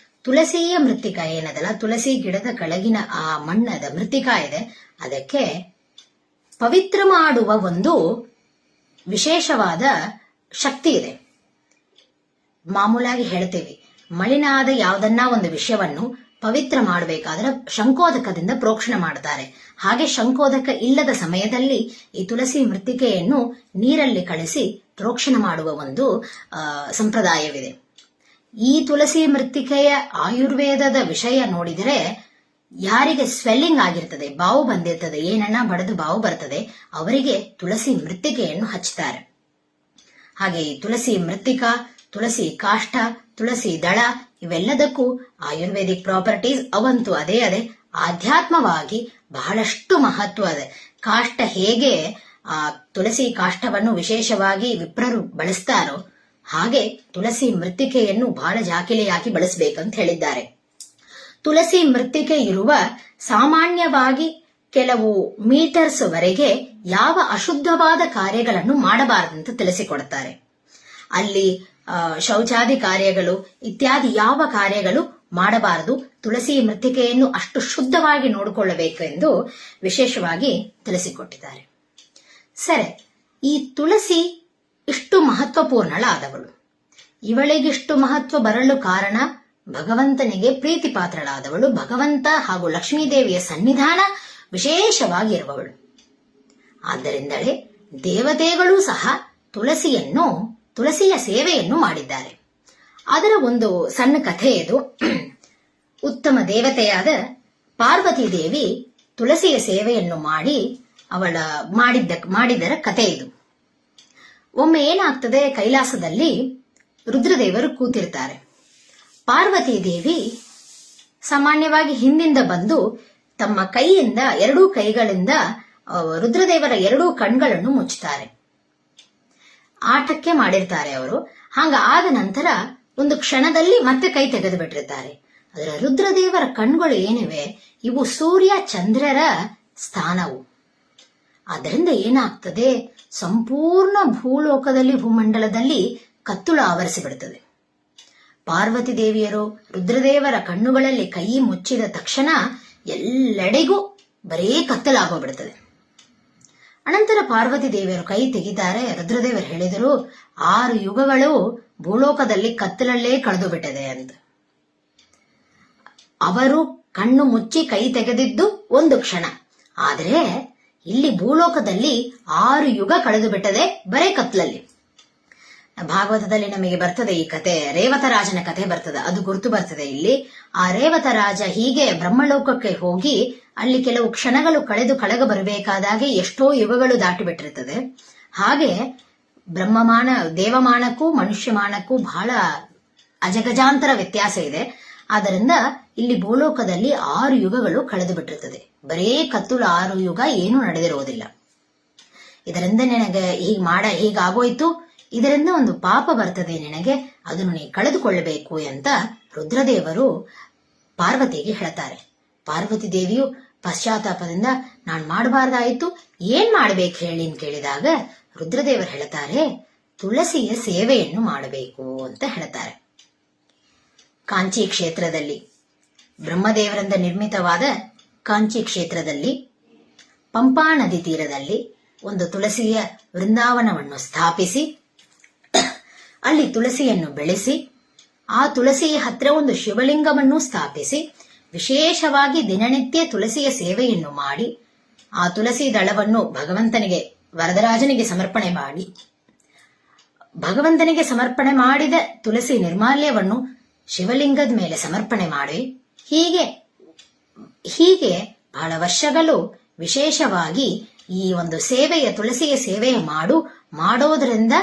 ತುಳಸಿಯ ಮೃತ್ತಿಕ ಏನದಲ್ಲ, ತುಳಸಿ ಗಿಡದ ಕೆಳಗಿನ ಆ ಮಣ್ಣದ ಮೃತ್ತಿಕ ಇದೆ, ಅದಕ್ಕೆ ಪವಿತ್ರ ಮಾಡುವ ಒಂದು ವಿಶೇಷವಾದ ಶಕ್ತಿ ಇದೆ. ಮಾಮೂಲಾಗಿ ಹೇಳ್ತೇವೆ, ಮಲಿನಾದ ಯಾವುದನ್ನ ಒಂದು ವಿಷಯವನ್ನು ಪವಿತ್ರ ಮಾಡಬೇಕಾದ್ರೆ ಶಂಕೋದಕದಿಂದ ಪ್ರೋಕ್ಷಣೆ ಮಾಡ್ತಾರೆ. ಹಾಗೆ ಶಂಕೋದಕ ಇಲ್ಲದ ಸಮಯದಲ್ಲಿ ಈ ತುಳಸಿ ಮೃತ್ತಿಕೆಯನ್ನು ನೀರಲ್ಲಿ ಕಳಿಸಿ ಪ್ರೋಕ್ಷಣೆ ಮಾಡುವ ಒಂದು ಸಂಪ್ರದಾಯವಿದೆ. ಈ ತುಳಸಿ ಮೃತ್ತಿಕೆಯ ಆಯುರ್ವೇದದ ವಿಷಯ ನೋಡಿದರೆ ಯಾರಿಗೆ ಸ್ವೆಲ್ಲಿಂಗ್ ಆಗಿರ್ತದೆ, ಬಾವು ಬಂದಿರ್ತದೆ, ಏನನ್ನ ಬಡದು ಬಾವು ಬರ್ತದೆ, ಅವರಿಗೆ ತುಳಸಿ ಮೃತ್ತಿಕೆಯನ್ನು ಹಚ್ತಾರೆ. ಹಾಗೆ ಈ ತುಳಸಿ ಮೃತ್ತಿಕಾ, ತುಳಸಿ ಕಾಷ್ಟ, ತುಳಸಿ ದಳ ಇವೆಲ್ಲದಕ್ಕೂ ಆಯುರ್ವೇದಿಕ್ ಪ್ರಾಪರ್ಟೀಸ್ ಅವಂತೂ ಅದೇ ಆಧ್ಯಾತ್ಮವಾಗಿ ಬಹಳಷ್ಟು ಮಹತ್ವ ಇದೆ. ಕಾಷ್ಟ ಹೇಗೆ ಆ ತುಳಸಿ ಕಾಷ್ಟವನ್ನು ವಿಶೇಷವಾಗಿ ವಿಪ್ರರು ಬಳಸ್ತಾರೋ ಹಾಗೆ ತುಳಸಿ ಮೃತ್ತಿಕೆಯನ್ನು ಬಹಳ ಜಾಕಿಲೆಯಾಗಿ ಬಳಸಬೇಕಂತ ಹೇಳಿದ್ದಾರೆ. ತುಳಸಿ ಮೃತ್ತಿಕೆ ಇರುವ ಸಾಮಾನ್ಯವಾಗಿ ಕೆಲವು ಮೀಟರ್ಸ್ ವರೆಗೆ ಯಾವ ಅಶುದ್ಧವಾದ ಕಾರ್ಯಗಳನ್ನು ಮಾಡಬಾರದಂತ ತಿಳಿಸಿಕೊಡುತ್ತಾರೆ. ಅಲ್ಲಿ ಶೌಚಾದಿ ಕಾರ್ಯಗಳು ಇತ್ಯಾದಿ ಯಾವ ಕಾರ್ಯಗಳು ಮಾಡಬಾರದು, ತುಳಸಿ ಮೃತ್ತಿಕೆಯನ್ನು ಅಷ್ಟು ಶುದ್ಧವಾಗಿ ನೋಡಿಕೊಳ್ಳಬೇಕೆಂದು ವಿಶೇಷವಾಗಿ ತಿಳಿಸಿಕೊಟ್ಟಿದ್ದಾರೆ. ಸರಿ, ಈ ತುಳಸಿ ಇಷ್ಟು ಮಹತ್ವಪೂರ್ಣಳಾದವಳು. ಇವಳಿಗಿಷ್ಟು ಮಹತ್ವ ಬರಲು ಕಾರಣ ಭಗವಂತನಿಗೆ ಪ್ರೀತಿ ಪಾತ್ರಳಾದವಳು, ಭಗವಂತ ಹಾಗೂ ಲಕ್ಷ್ಮೀದೇವಿಯ ಸನ್ನಿಧಾನ ವಿಶೇಷವಾಗಿರುವವಳು. ಆದ್ದರಿಂದಲೇ ದೇವತೆಗಳೂ ಸಹ ತುಳಸಿಯ ಸೇವೆಯನ್ನು ಮಾಡಿದ್ದಾರೆ. ಅದರ ಒಂದು ಸಣ್ಣ ಕಥೆ ಇದು. ಉತ್ತಮ ದೇವತೆಯಾದ ಪಾರ್ವತಿ ದೇವಿ ತುಳಸಿಯ ಸೇವೆಯನ್ನು ಮಾಡಿ ಮಾಡಿದರ ಕಥೆ ಇದು. ಒಮ್ಮೆ ಏನಾಗ್ತದೆ, ಕೈಲಾಸದಲ್ಲಿ ರುದ್ರದೇವರು ಕೂತಿರ್ತಾರೆ. ಪಾರ್ವತಿ ದೇವಿ ಸಾಮಾನ್ಯವಾಗಿ ಹಿಂದಿಂದ ಬಂದು ತಮ್ಮ ಕೈಯಿಂದ, 2 ಕೈಗಳಿಂದ ರುದ್ರದೇವರ 2 ಕಣ್ಗಳನ್ನು ಮುಚ್ಚುತ್ತಾರೆ. ಆಟಕ್ಕೆ ಮಾಡಿರ್ತಾರೆ ಅವರು. ಹಂಗ ಆದ ನಂತರ ಒಂದು ಕ್ಷಣದಲ್ಲಿ ಮತ್ತೆ ಕೈ ತೆಗೆದು ಬಿಟ್ಟಿರ್ತಾರೆ. ಅದರ ರುದ್ರದೇವರ ಕಣ್ಗಳು ಏನಿವೆ ಇವು ಸೂರ್ಯ ಚಂದ್ರರ ಸ್ಥಾನವು. ಅದರಿಂದ ಏನಾಗ್ತದೆ, ಸಂಪೂರ್ಣ ಭೂಲೋಕದಲ್ಲಿ, ಭೂಮಂಡಲದಲ್ಲಿ ಕತ್ತಲು ಆವರಿಸಿ ಬಿಡುತ್ತದೆ. ಪಾರ್ವತಿ ದೇವಿಯರು ರುದ್ರದೇವರ ಕಣ್ಣುಗಳಲ್ಲಿ ಕೈ ಮುಚ್ಚಿದ ತಕ್ಷಣ ಎಲ್ಲೆಡೆಗೂ ಬರೇ ಕತ್ತಲಾಗೋಗ್ಬಿಡುತ್ತದೆ. ಅನಂತರ ಪಾರ್ವತಿ ದೇವಿಯರು ಕೈ ತೆಗಿತಾರೆ. ರುದ್ರದೇವರು ಹೇಳಿದರು, 6 ಯುಗಗಳು ಭೂಲೋಕದಲ್ಲಿ ಕತ್ತಲಲ್ಲೇ ಕಳೆದು ಬಿಟ್ಟಿದೆ ಅಂತ. ಅವರು ಕಣ್ಣು ಮುಚ್ಚಿ ಕೈ ತೆಗೆದಿದ್ದು ಒಂದು ಕ್ಷಣ, ಆದರೆ ಇಲ್ಲಿ ಭೂಲೋಕದಲ್ಲಿ 6 ಯುಗ ಕಳೆದು ಬಿಟ್ಟದೆ ಬರೇ ಕತ್ಲಲ್ಲಿ. ಭಾಗವತದಲ್ಲಿ ನಮಗೆ ಬರ್ತದೆ ಈ ಕತೆ, ರೇವತರಾಜನ ಕಥೆ ಬರ್ತದೆ, ಅದು ಗುರುತು ಬರ್ತದೆ ಇಲ್ಲಿ. ಆ ರೇವತರಾಜ ಹೀಗೆ ಬ್ರಹ್ಮಲೋಕಕ್ಕೆ ಹೋಗಿ ಅಲ್ಲಿ ಕೆಲವು ಕ್ಷಣಗಳು ಕಳೆದು ಕಳೆಗ ಬರಬೇಕಾದಾಗೆ ಎಷ್ಟೋ ಯುಗಗಳು ದಾಟಿ ಬಿಟ್ಟಿರ್ತದೆ. ಹಾಗೆ ಬ್ರಹ್ಮಮಾನ ದೇವಮಾನಕ್ಕೂ ಮನುಷ್ಯಮಾನಕ್ಕೂ ಬಹಳ ಅಜಗಜಾಂತರ ವ್ಯತ್ಯಾಸ ಇದೆ. ಆದ್ದರಿಂದ ಇಲ್ಲಿ ಭೂಲೋಕದಲ್ಲಿ 6 ಯುಗಗಳು ಕಳೆದು ಬಿಟ್ಟಿರ್ತದೆ. ಬರೇ ಕತ್ತಲು 6 ಯುಗ ಏನೂ ನಡೆದಿರುವುದಿಲ್ಲ. ಇದರಿಂದ ನಿನಗೆ ಹೀಗಾಗೋಯ್ತು, ಇದರಿಂದ ಒಂದು ಪಾಪ ಬರ್ತದೆ ನಿನಗೆ, ಅದನ್ನು ನೀ ಕಳೆದುಕೊಳ್ಳಬೇಕು ಅಂತ ರುದ್ರದೇವರು ಪಾರ್ವತಿಗೆ ಹೇಳ್ತಾರೆ. ಪಾರ್ವತಿ ದೇವಿಯು ಪಶ್ಚಾತ್ತಾಪದಿಂದ ನಾನು ಮಾಡಬಾರ್ದಾಯಿತು, ಏನ್ ಮಾಡ್ಬೇಕು ಹೇಳಿ ಅಂತ ಕೇಳಿದಾಗ ರುದ್ರದೇವರು ಹೇಳ್ತಾರೆ, ತುಳಸಿಯ ಸೇವೆಯನ್ನು ಮಾಡಬೇಕು ಅಂತ ಹೇಳ್ತಾರೆ. ಕಾಂಚಿ ಕ್ಷೇತ್ರದಲ್ಲಿ, ಬ್ರಹ್ಮದೇವರಿಂದ ನಿರ್ಮಿತವಾದ ಕಾಂಚಿ ಕ್ಷೇತ್ರದಲ್ಲಿ ಪಂಪಾ ನದಿ ತೀರದಲ್ಲಿ ಒಂದು ತುಳಸಿಯ ವೃಂದಾವನವನ್ನು ಸ್ಥಾಪಿಸಿ ಅಲ್ಲಿ ತುಳಸಿಯನ್ನು ಬೆಳೆಸಿ ಆ ತುಳಸಿಯ ಹತ್ರ ಒಂದು ಶಿವಲಿಂಗವನ್ನು ಸ್ಥಾಪಿಸಿ ವಿಶೇಷವಾಗಿ ದಿನನಿತ್ಯ ತುಳಸಿಯ ಸೇವೆಯನ್ನು ಮಾಡಿ ಆ ತುಳಸಿ ದಳವನ್ನು ಭಗವಂತನಿಗೆ ವರದರಾಜನಿಗೆ ಸಮರ್ಪಣೆ ಮಾಡಿ ಭಗವಂತನಿಗೆ ಸಮರ್ಪಣೆ ಮಾಡಿದ ತುಳಸಿ ನಿರ್ಮಾಲ್ಯವನ್ನು ಶಿವಲಿಂಗದ ಮೇಲೆ ಸಮರ್ಪಣೆ ಮಾಡಿ ಹೀಗೆ ಬಹಳ ವರ್ಷಗಳು ವಿಶೇಷವಾಗಿ ಈ ಒಂದು ಸೇವೆಯ ತುಳಸಿಯ ಸೇವೆಯ ಮಾಡೋದ್ರಿಂದ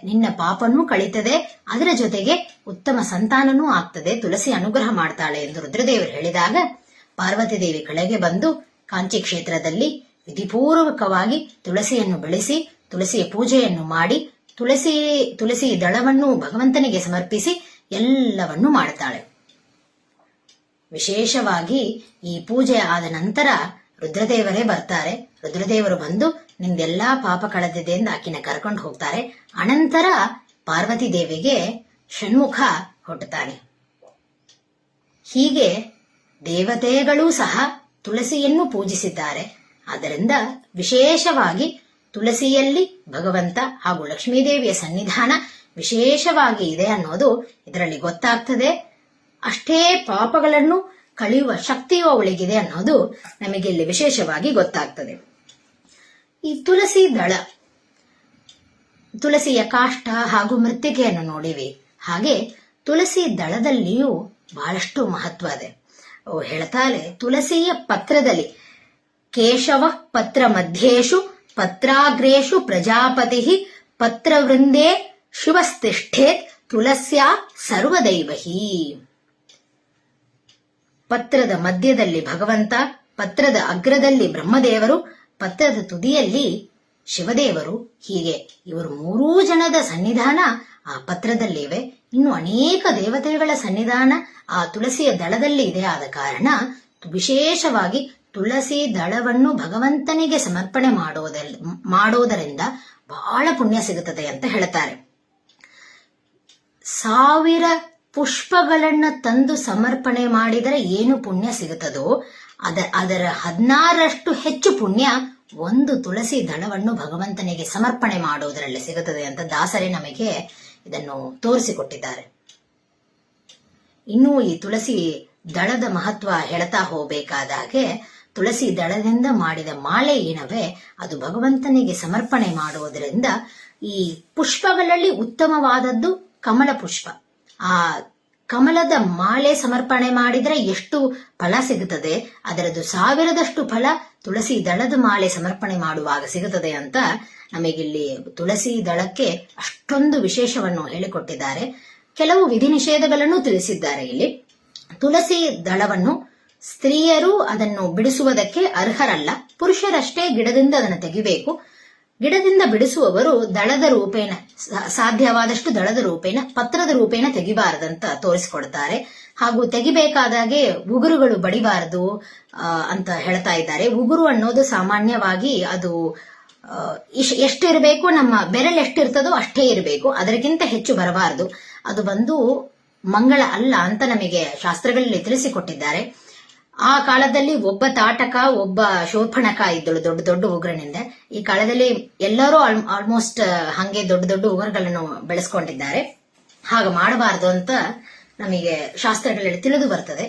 ನಿನ್ನ ಪಾಪನೂ ಕಳೀತದೆ, ಅದರ ಜೊತೆಗೆ ಉತ್ತಮ ಸಂತಾನನೂ ಆಗ್ತದೆ, ತುಳಸಿ ಅನುಗ್ರಹ ಮಾಡ್ತಾಳೆ ಎಂದು ರುದ್ರದೇವರು ಹೇಳಿದಾಗ ಪಾರ್ವತಿ ದೇವಿ ಕೆಳಗೆ ಬಂದು ಕಾಂಚಿ ಕ್ಷೇತ್ರದಲ್ಲಿ ವಿಧಿಪೂರ್ವಕವಾಗಿ ತುಳಸಿಯನ್ನು ಬೆಳೆಸಿ ತುಳಸಿಯ ಪೂಜೆಯನ್ನು ಮಾಡಿ ತುಳಸಿ ದಳವನ್ನು ಭಗವಂತನಿಗೆ ಸಮರ್ಪಿಸಿ ಎಲ್ಲವನ್ನೂ ಮಾಡ್ತಾಳೆ. ವಿಶೇಷವಾಗಿ ಈ ಪೂಜೆ ಆದ ನಂತರ ರುದ್ರದೇವರೇ ಬರ್ತಾರೆ. ರುದ್ರದೇವರು ಬಂದು ನಿಂದೆಲ್ಲಾ ಪಾಪ ಕಳೆದಿದೆ ಎಂದು ಆಕಿನ ಕರ್ಕೊಂಡು ಹೋಗ್ತಾರೆ. ಅನಂತರ ಪಾರ್ವತಿ ದೇವಿಗೆ ಷಣ್ಮುಖ ಹುಟ್ಟುತ್ತಾನೆ. ಹೀಗೆ ದೇವತೆಗಳೂ ಸಹ ತುಳಸಿಯನ್ನು ಪೂಜಿಸಿದ್ದಾರೆ. ಆದ್ದರಿಂದ ವಿಶೇಷವಾಗಿ ತುಳಸಿಯಲ್ಲಿ ಭಗವಂತ ಹಾಗೂ ಲಕ್ಷ್ಮೀದೇವಿಯ ಸನ್ನಿಧಾನ ವಿಶೇಷವಾಗಿ ಇದೆ ಅನ್ನೋದು ಇದರಲ್ಲಿ ಗೊತ್ತಾಗ್ತದೆ. ಅಷ್ಟೇ ಪಾಪಗಳನ್ನು ಕಳೆಯುವ ಶಕ್ತಿಯು ಅವಳಿಗಿದೆ ಅನ್ನೋದು ನಮಗೆ ಇಲ್ಲಿ ವಿಶೇಷವಾಗಿ ಗೊತ್ತಾಗ್ತದೆ. ಈ ತುಳಸಿ ದಳ, ತುಳಸಿಯ ಕಾಷ್ಟ ಹಾಗೂ ಮೃತ್ತಿಕೆಯನ್ನು ನೋಡಿವಿ. ಹಾಗೆ ತುಳಸಿ ದಳದಲ್ಲಿಯೂ ಬಹಳಷ್ಟು ಮಹತ್ವ ಇದೆ. ಹೇಳ್ತಾರೆ, ತುಳಸಿಯ ಪತ್ರದಲ್ಲಿ ಕೇಶವ ಪತ್ರ ಮಧ್ಯೇಶು ಪತ್ರಾಗ್ರೇಶು ಪ್ರಜಾಪತಿ ಪತ್ರವೃಂದೇ ಶಿವಸ್ತಿಷ್ಠೇತ್ ತುಳಸ್ಯಾ ಸರ್ವದೈವಹಿ. ಪತ್ರದ ಮಧ್ಯದಲ್ಲಿ ಭಗವಂತ, ಪತ್ರದ ಅಗ್ರದಲ್ಲಿ ಬ್ರಹ್ಮದೇವರು, ಪತ್ರದ ತುದಿಯಲ್ಲಿ ಶಿವದೇವರು, ಹೀಗೆ ಇವರು 3 ಜನದ ಸನ್ನಿಧಾನ ಆ ಪತ್ರದಲ್ಲಿವೆ. ಇನ್ನು ಅನೇಕ ದೇವತೆಗಳ ಸನ್ನಿಧಾನ ಆ ತುಳಸಿಯ ದಳದಲ್ಲಿ ಇದೆ. ಆದ ಕಾರಣ ವಿಶೇಷವಾಗಿ ತುಳಸಿ ದಳವನ್ನು ಭಗವಂತನಿಗೆ ಸಮರ್ಪಣೆ ಮಾಡೋದರಿಂದ ಬಹಳ ಪುಣ್ಯ ಸಿಗುತ್ತದೆ ಅಂತ ಹೇಳ್ತಾರೆ. 1000 ಪುಷ್ಪಗಳನ್ನ ತಂದು ಸಮರ್ಪಣೆ ಮಾಡಿದರೆ ಏನು ಪುಣ್ಯ ಸಿಗುತ್ತದೋ ಅದರ 16ರಷ್ಟು ಹೆಚ್ಚು ಪುಣ್ಯ ಒಂದು ತುಳಸಿ ದಳವನ್ನು ಭಗವಂತನಿಗೆ ಸಮರ್ಪಣೆ ಮಾಡೋದರಲ್ಲಿ ಸಿಗುತ್ತದೆ ಅಂತ ದಾಸರೇ ನಮಗೆ ಇದನ್ನು ತೋರಿಸಿಕೊಟ್ಟಿದ್ದಾರೆ. ಇನ್ನು ಈ ತುಳಸಿ ದಳದ ಮಹತ್ವ ಹೇಳ್ತಾ ಹೋಗಬೇಕಾದಾಗೆ, ತುಳಸಿ ದಳದಿಂದ ಮಾಡಿದ ಮಾಲೆ ಏನವೆ ಅದು ಭಗವಂತನಿಗೆ ಸಮರ್ಪಣೆ ಮಾಡುವುದರಿಂದ, ಈ ಪುಷ್ಪಗಳಲ್ಲಿ ಉತ್ತಮವಾದದ್ದು ಕಮಲ ಪುಷ್ಪ. ಆ ಕಮಲದ ಮಾಲೆ ಸಮರ್ಪಣೆ ಮಾಡಿದ್ರೆ ಎಷ್ಟು ಫಲ ಸಿಗುತ್ತದೆ, ಅದರದ್ದು 1000ದಷ್ಟು ಫಲ ತುಳಸಿ ದಳದ ಮಾಲೆ ಸಮರ್ಪಣೆ ಮಾಡುವಾಗ ಸಿಗುತ್ತದೆ ಅಂತ ನಮಗಿಲ್ಲಿ ತುಳಸಿ ದಳಕ್ಕೆ ಅಷ್ಟೊಂದು ವಿಶೇಷವನ್ನು ಹೇಳಿಕೊಟ್ಟಿದ್ದಾರೆ. ಕೆಲವು ವಿಧಿ ನಿಷೇಧಗಳನ್ನು ತಿಳಿಸಿದ್ದಾರೆ. ಇಲ್ಲಿ ತುಳಸಿ ದಳವನ್ನು ಸ್ತ್ರೀಯರು ಅದನ್ನು ಬಿಡಿಸುವುದಕ್ಕೆ ಅರ್ಹರಲ್ಲ, ಪುರುಷರಷ್ಟೇ ಗಿಡದಿಂದ ಅದನ್ನು ತೆಗಿಬೇಕು. ಗಿಡದಿಂದ ಬಿಡಿಸುವವರು ದಳದ ರೂಪೇಣ, ಸಾಧ್ಯವಾದಷ್ಟು ದಳದ ರೂಪೇಣ, ಪತ್ರದ ರೂಪೇಣ ತೆಗಿಬಾರದಂತ ತೋರಿಸಿಕೊಡ್ತಾರೆ. ಹಾಗೂ ತೆಗಿಬೇಕಾದಾಗೆ ಉಗುರುಗಳು ಬಡಿಬಾರದು ಅಂತ ಹೇಳ್ತಾ ಇದ್ದಾರೆ. ಉಗುರು ಅನ್ನೋದು ಸಾಮಾನ್ಯವಾಗಿ ಅದು ಎಷ್ಟಿರಬೇಕು, ನಮ್ಮ ಬೆರಳು ಎಷ್ಟಿರ್ತದೋ ಅಷ್ಟೇ ಇರಬೇಕು, ಅದಕ್ಕಿಂತ ಹೆಚ್ಚು ಬರಬಾರದು. ಅದು ಬಂದು ಮಂಗಳ ಅಲ್ಲ ಅಂತ ನಮಗೆ ಶಾಸ್ತ್ರಗಳಲ್ಲಿ ತಿಳಿಸಿಕೊಟ್ಟಿದ್ದಾರೆ. ಆ ಕಾಲದಲ್ಲಿ ಒಬ್ಬ ತಾಟಕ, ಒಬ್ಬ ಶೂರ್ಪಣಖ ಇದ್ದಳು, ದೊಡ್ಡ ದೊಡ್ಡ ಉಗ್ರನಿಂದ. ಈ ಕಾಲದಲ್ಲಿ ಎಲ್ಲರೂ ಆಲ್ಮೋಸ್ಟ್ ಹಂಗೆ ದೊಡ್ಡ ದೊಡ್ಡ ಉಗುರುಗಳನ್ನು ಬೆಳೆಸ್ಕೊಂಡಿದ್ದಾರೆ. ಹಾಗೆ ಮಾಡಬಾರದು ಅಂತ ನಮಗೆ ಶಾಸ್ತ್ರಗಳಲ್ಲಿ ತಿಳಿದು ಬರ್ತದೆ.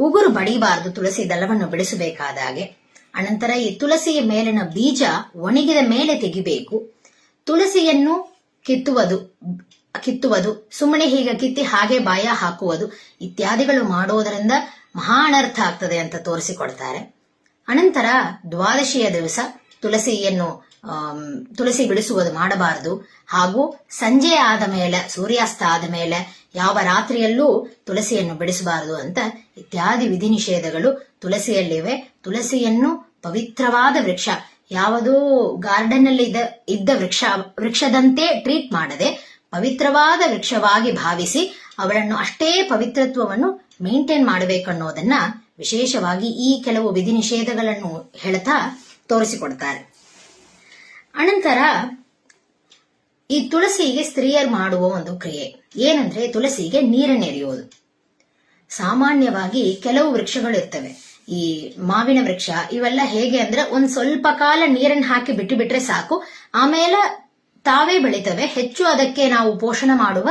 ಉಗುರು ಬಡಿಬಾರದು ತುಳಸಿ ದಳವನ್ನು ಬೆಳೆಸಬೇಕಾದಾಗೆ. ಅನಂತರ ಈ ತುಳಸಿಯ ಮೇಲಿನ ಬೀಜ ಒಣಗಿದ ಮೇಲೆ ತೆಗಿಬೇಕು. ತುಳಸಿಯನ್ನು ಕಿತ್ತುವುದು, ಸುಮ್ಮನೆ ಹೀಗೆ ಕಿತ್ತಿ ಹಾಗೆ ಬಾಯ ಹಾಕುವುದು ಇತ್ಯಾದಿಗಳು ಮಾಡೋದರಿಂದ ಮಹಾ ಅನರ್ಥ ಆಗ್ತದೆ ಅಂತ ತೋರಿಸಿಕೊಡ್ತಾರೆ. ಅನಂತರ ದ್ವಾದಶಿಯ ದಿವಸ ತುಳಸಿ ಬಿಡಿಸುವುದು ಮಾಡಬಾರದು. ಹಾಗೂ ಸಂಜೆ ಆದ ಮೇಲೆ, ಸೂರ್ಯಾಸ್ತ ಆದ ಮೇಲೆ ಯಾವ ರಾತ್ರಿಯಲ್ಲೂ ತುಳಸಿಯನ್ನು ಬಿಡಿಸಬಾರದು ಅಂತ ಇತ್ಯಾದಿ ವಿಧಿ ನಿಷೇಧಗಳು ತುಳಸಿಯಲ್ಲಿವೆ. ತುಳಸಿಯನ್ನು ಪವಿತ್ರವಾದ ವೃಕ್ಷ, ಯಾವುದೋ ಗಾರ್ಡನ್ ಅಲ್ಲಿ ಇದ್ದ ವೃಕ್ಷದಂತೆ ಟ್ರೀಟ್ ಮಾಡದೆ ಪವಿತ್ರವಾದ ವೃಕ್ಷವಾಗಿ ಭಾವಿಸಿ ಅವಳನ್ನು ಅಷ್ಟೇ ಪವಿತ್ರತ್ವವನ್ನು ಮೇಂಟೈನ್ ಮಾಡಬೇಕನ್ನೋದನ್ನ ವಿಶೇಷವಾಗಿ ಈ ಕೆಲವು ವಿಧಿ ನಿಷೇಧಗಳನ್ನು ಹೇಳ್ತಾ ತೋರಿಸಿಕೊಡ್ತಾರೆ. ಅನಂತರ ಈ ತುಳಸಿಗೆ ಸ್ತ್ರೀಯರು ಮಾಡುವ ಒಂದು ಕ್ರಿಯೆ ಏನಂದ್ರೆ ತುಳಸಿಗೆ ನೀರನ್ನೆರೆಯುವುದು. ಸಾಮಾನ್ಯವಾಗಿ ಕೆಲವು ವೃಕ್ಷಗಳು ಇರ್ತವೆ, ಈ ಮಾವಿನ ವೃಕ್ಷ ಇವೆಲ್ಲ ಹೇಗೆ ಅಂದ್ರೆ ಒಂದ್ ಸ್ವಲ್ಪ ಕಾಲ ನೀರನ್ನು ಹಾಕಿ ಬಿಟ್ಟು ಬಿಟ್ರೆ ಸಾಕು, ಆಮೇಲೆ ತಾವೇ ಬೆಳಿತವೆ. ಹೆಚ್ಚು ಅದಕ್ಕೆ ನಾವು ಪೋಷಣೆ ಮಾಡುವ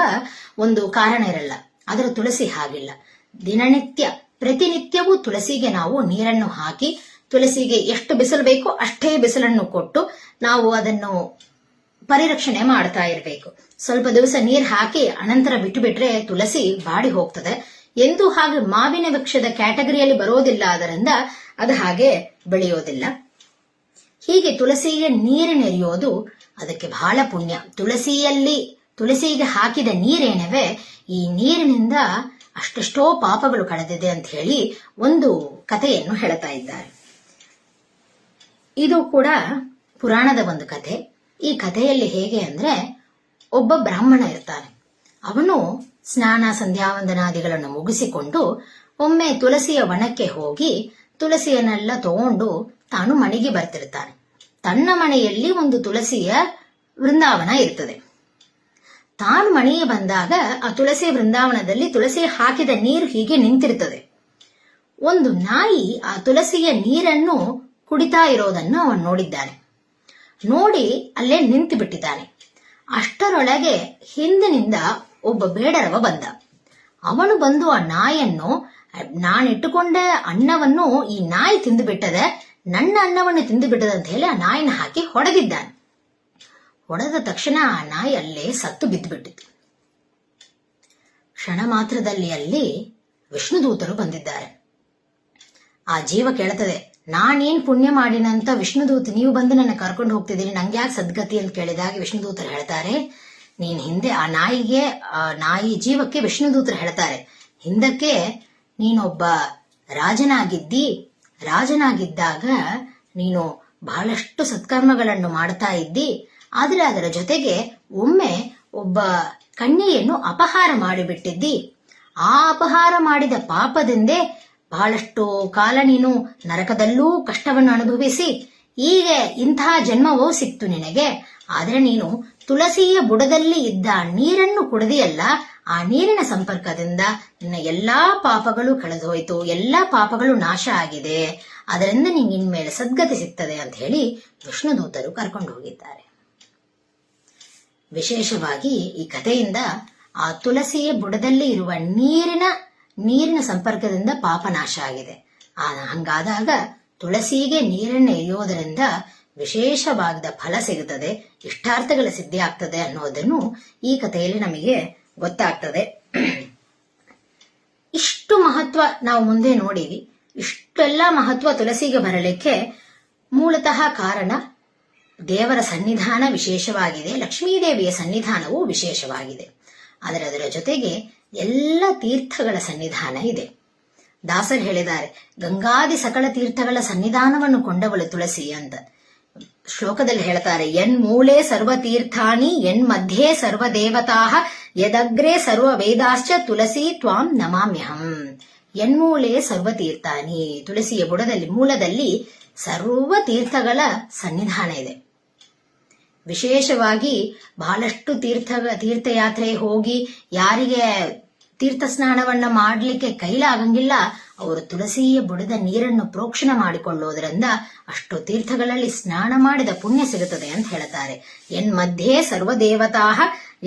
ಒಂದು ಕಾರಣ ಇರಲ್ಲ. ಅದರ ತುಳಸಿ ಹಾಗಿಲ್ಲ. ಪ್ರತಿನಿತ್ಯವೂ ತುಳಸಿಗೆ ನಾವು ನೀರನ್ನು ಹಾಕಿ, ತುಳಸಿಗೆ ಎಷ್ಟು ಬಿಸಿಲು ಬೇಕೋ ಅಷ್ಟೇ ಬಿಸಿಲನ್ನು ಕೊಟ್ಟು ನಾವು ಅದನ್ನು ಪರಿರಕ್ಷಣೆ ಮಾಡ್ತಾ ಇರಬೇಕು. ಸ್ವಲ್ಪ ದಿವಸ ನೀರು ಹಾಕಿ ಅನಂತರ ಬಿಟ್ಟು ಬಿಟ್ರೆ ತುಳಸಿ ಬಾಡಿ ಹೋಗ್ತದೆ. ಎಂದೂ ಹಾಗೆ ಮಾವಿನ ವೃಕ್ಷದ ಕ್ಯಾಟಗರಿಯಲ್ಲಿ ಬರೋದಿಲ್ಲ, ಅದರಿಂದ ಅದು ಹಾಗೆ ಬೆಳೆಯೋದಿಲ್ಲ. ಹೀಗೆ ತುಳಸಿಗೆ ನೀರನ್ನೆರೆಯೋದು ಅದಕ್ಕೆ ಬಹಳ ಪುಣ್ಯ. ತುಳಸಿಗೆ ಹಾಕಿದ ನೀರೇನವೆ, ಈ ನೀರಿನಿಂದ ಅಷ್ಟೆಷ್ಟೋ ಪಾಪಗಳು ಕಳೆದಿದೆ ಅಂತ ಹೇಳಿ ಒಂದು ಕಥೆಯನ್ನು ಹೇಳ್ತಾ ಇದ್ದಾರೆ. ಇದು ಕೂಡ ಪುರಾಣದ ಒಂದು ಕಥೆ. ಈ ಕಥೆಯಲ್ಲಿ ಹೇಗೆ ಅಂದ್ರೆ, ಒಬ್ಬ ಬ್ರಾಹ್ಮಣ ಇರ್ತಾನೆ. ಅವನು ಸ್ನಾನ ಸಂಧ್ಯಾವಂದನಾದಿಗಳನ್ನು ಮುಗಿಸಿಕೊಂಡು ಒಮ್ಮೆ ತುಳಸಿಯ ವನಕ್ಕೆ ಹೋಗಿ ತುಳಸಿಯನ್ನೆಲ್ಲ ತಗೊಂಡು ತಾನು ಮನೆಗೆ ಬರ್ತಿರ್ತಾನೆ. ತನ್ನ ಮನೆಯಲ್ಲಿ ಒಂದು ತುಳಸಿಯ ವೃಂದಾವನ ಇರ್ತದೆ. ತಾನು ಮನೆಗೆ ಬಂದಾಗ ಆ ತುಳಸಿ ವೃಂದಾವನದಲ್ಲಿ ತುಳಸಿ ಹಾಕಿದ ನೀರು ಹೀಗೆ ನಿಂತಿರ್ತದೆ. ಒಂದು ನಾಯಿ ಆ ತುಳಸಿಯ ನೀರನ್ನು ಕುಡಿತಾ ಇರೋದನ್ನು ಅವನು ನೋಡಿದ್ದಾನೆ. ನೋಡಿ ಅಲ್ಲೇ ನಿಂತು ಬಿಟ್ಟಿದ್ದಾನೆ. ಅಷ್ಟರೊಳಗೆ ಹಿಂದಿನಿಂದ ಒಬ್ಬ ಬೇಡರವ ಬಂದ. ಅವನು ಬಂದು ಆ ನಾಯನ್ನು, ನಾನಿಟ್ಟುಕೊಂಡ ಅನ್ನವನ್ನು ಈ ನಾಯಿ ತಿಂದು ಬಿಟ್ಟದೆ, ನನ್ನ ಅನ್ನವನ್ನು ತಿಂದು ಬಿಟ್ಟದ ಅಂತ ಹೇಳಿ ಆ ನಾಯಿನ ಹಾಕಿ ಹೊಡೆದಿದ್ದಾನೆ. ಹೊಡೆದ ತಕ್ಷಣ ಆ ನಾಯಿ ಅಲ್ಲೇ ಸತ್ತು ಬಿದ್ದು ಬಿಟ್ಟಿತ್ತು. ಕ್ಷಣ ಮಾತ್ರದಲ್ಲಿ ಅಲ್ಲಿ ವಿಷ್ಣುದೂತರು ಬಂದಿದ್ದಾರೆ. ಆ ಜೀವ ಕೇಳ್ತದೆ, ನಾನೇನ್ ಪುಣ್ಯ ಮಾಡಿನಂತ ವಿಷ್ಣುದೂತ ನೀವು ಬಂದು ನನ್ನ ಕರ್ಕೊಂಡು ಹೋಗ್ತಿದ್ದೀರಿ, ನಂಗೆ ಯಾಕೆ ಸದ್ಗತಿ ಅಂತ ಕೇಳಿದಾಗ ವಿಷ್ಣುದೂತರು ಹೇಳ್ತಾರೆ, ನೀನ್ ಹಿಂದೆ ಆ ನಾಯಿ ಜೀವಕ್ಕೆ ವಿಷ್ಣುದೂತರು ಹೇಳ್ತಾರೆ, ಹಿಂದಕ್ಕೆ ನೀನೊಬ್ಬ ರಾಜನಾಗಿದ್ದಾಗ ನೀನು ಬಹಳಷ್ಟು ಸತ್ಕರ್ಮಗಳನ್ನು ಮಾಡ್ತಾ ಇದ್ದಿ. ಆದ್ರೆ ಅದರ ಜೊತೆಗೆ ಒಮ್ಮೆ ಒಬ್ಬ ಕನ್ಯೆಯನ್ನು ಅಪಹಾರ ಮಾಡಿಬಿಟ್ಟಿದ್ದಿ. ಆ ಅಪಹಾರ ಮಾಡಿದ ಪಾಪದಿಂದೇ ಬಹಳಷ್ಟು ಕಾಲ ನೀನು ನರಕದಲ್ಲೂ ಕಷ್ಟವನ್ನು ಅನುಭವಿಸಿ ಈಗ ಇಂತಹ ಜನ್ಮವೂ ಸಿಕ್ತು ನಿನಗೆ. ಆದ್ರೆ ನೀನು ತುಳಸಿಯ ಬುಡದಲ್ಲಿ ಇದ್ದ ನೀರನ್ನು ಕುಡಿದೆಯಲ್ಲ, ಆ ನೀರಿನ ಸಂಪರ್ಕದಿಂದ ನಿನ್ನ ಎಲ್ಲಾ ಪಾಪಗಳು ಕಳೆದು ಹೋಯಿತು, ಎಲ್ಲಾ ಪಾಪಗಳು ನಾಶ ಆಗಿದೆ, ಅದರಿಂದ ನಿಂಗೆ ಇನ್ಮೇಲೆ ಸದ್ಗತಿ ಸಿಗ್ತದೆ ಅಂತ ಹೇಳಿ ವಿಷ್ಣುದೂತರು ಕರ್ಕೊಂಡು ಹೋಗಿದ್ದಾರೆ. ವಿಶೇಷವಾಗಿ ಈ ಕಥೆಯಿಂದ ಆ ತುಳಸಿಯ ಬುಡದಲ್ಲಿ ಇರುವ ನೀರಿನ ಸಂಪರ್ಕದಿಂದ ಪಾಪ ನಾಶ ಆಗಿದೆ. ಹಂಗಾದಾಗ ತುಳಸಿಗೆ ನೀರನ್ನು ಎರೆಯೋದರಿಂದ ವಿಶೇಷವಾದ ಫಲ ಸಿಗುತ್ತದೆ, ಇಷ್ಟಾರ್ಥಗಳ ಸಿದ್ಧಿ ಆಗ್ತದೆ ಅನ್ನೋದನ್ನು ಈ ಕಥೆಯಲ್ಲಿ ನಮಗೆ ಗೊತ್ತಾಗ್ತದೆ. ಇಷ್ಟು ಮಹತ್ವ ನಾವು ಮುಂದೆ ನೋಡಿವಿ. ಇಷ್ಟೆಲ್ಲ ಮಹತ್ವ ತುಳಸಿಗೆ ಬರಲಿಕ್ಕೆ ಮೂಲತಃ ಕಾರಣ ದೇವರ ಸನ್ನಿಧಾನ ವಿಶೇಷವಾಗಿದೆ, ಲಕ್ಷ್ಮೀದೇವಿಯ ಸನ್ನಿಧಾನವೂ ವಿಶೇಷವಾಗಿದೆ. ಆದರೆ ಅದರ ಜೊತೆಗೆ ಎಲ್ಲ ತೀರ್ಥಗಳ ಸನ್ನಿಧಾನ ಇದೆ. ದಾಸರು ಹೇಳಿದ್ದಾರೆ, ಗಂಗಾದಿ ಸಕಲ ತೀರ್ಥಗಳ ಸನ್ನಿಧಾನವನ್ನು ಕೊಂಡವಳು ತುಳಸಿ ಅಂತ. ಶ್ಲೋಕದಲ್ಲಿ ಹೇಳ್ತಾರೆ, ಎನ್ ಮೂಲೆ ಸರ್ವ ತೀರ್ಥಾನಿ ಎನ್ ಮಧ್ಯೆ ಸರ್ವ ದೇವತಾ ಯದಗ್ರೆ ಸರ್ವ ವೇದಾಶ್ಚ ತುಳಸಿ ತ್ವಾಂ ನಮಾಮ್ಯಹಂ. ಎನ್ಮೂಲೆ ಸರ್ವ ತೀರ್ಥಾನಿ, ತುಳಸಿಯ ಬುಡದಲ್ಲಿ ಮೂಲದಲ್ಲಿ ಸರ್ವ ತೀರ್ಥಗಳ ಸನ್ನಿಧಾನ ಇದೆ. ವಿಶೇಷವಾಗಿ ಬಹಳಷ್ಟು ತೀರ್ಥಯಾತ್ರೆ ಹೋಗಿ ಯಾರಿಗೆ ತೀರ್ಥ ಸ್ನಾನವನ್ನ ಮಾಡ್ಲಿಕ್ಕೆ ಕೈಲಾಗಂಗಿಲ್ಲ, ಅವರು ತುಳಸಿಯ ಬುಡದ ನೀರನ್ನು ಪ್ರೋಕ್ಷಣ ಮಾಡಿಕೊಳ್ಳುವುದರಿಂದ ಅಷ್ಟು ತೀರ್ಥಗಳಲ್ಲಿ ಸ್ನಾನ ಮಾಡಿದ ಪುಣ್ಯ ಸಿಗುತ್ತದೆ ಅಂತ ಹೇಳ್ತಾರೆ. ಎನ್ ಮಧ್ಯೆ ಸರ್ವದೇವತಾ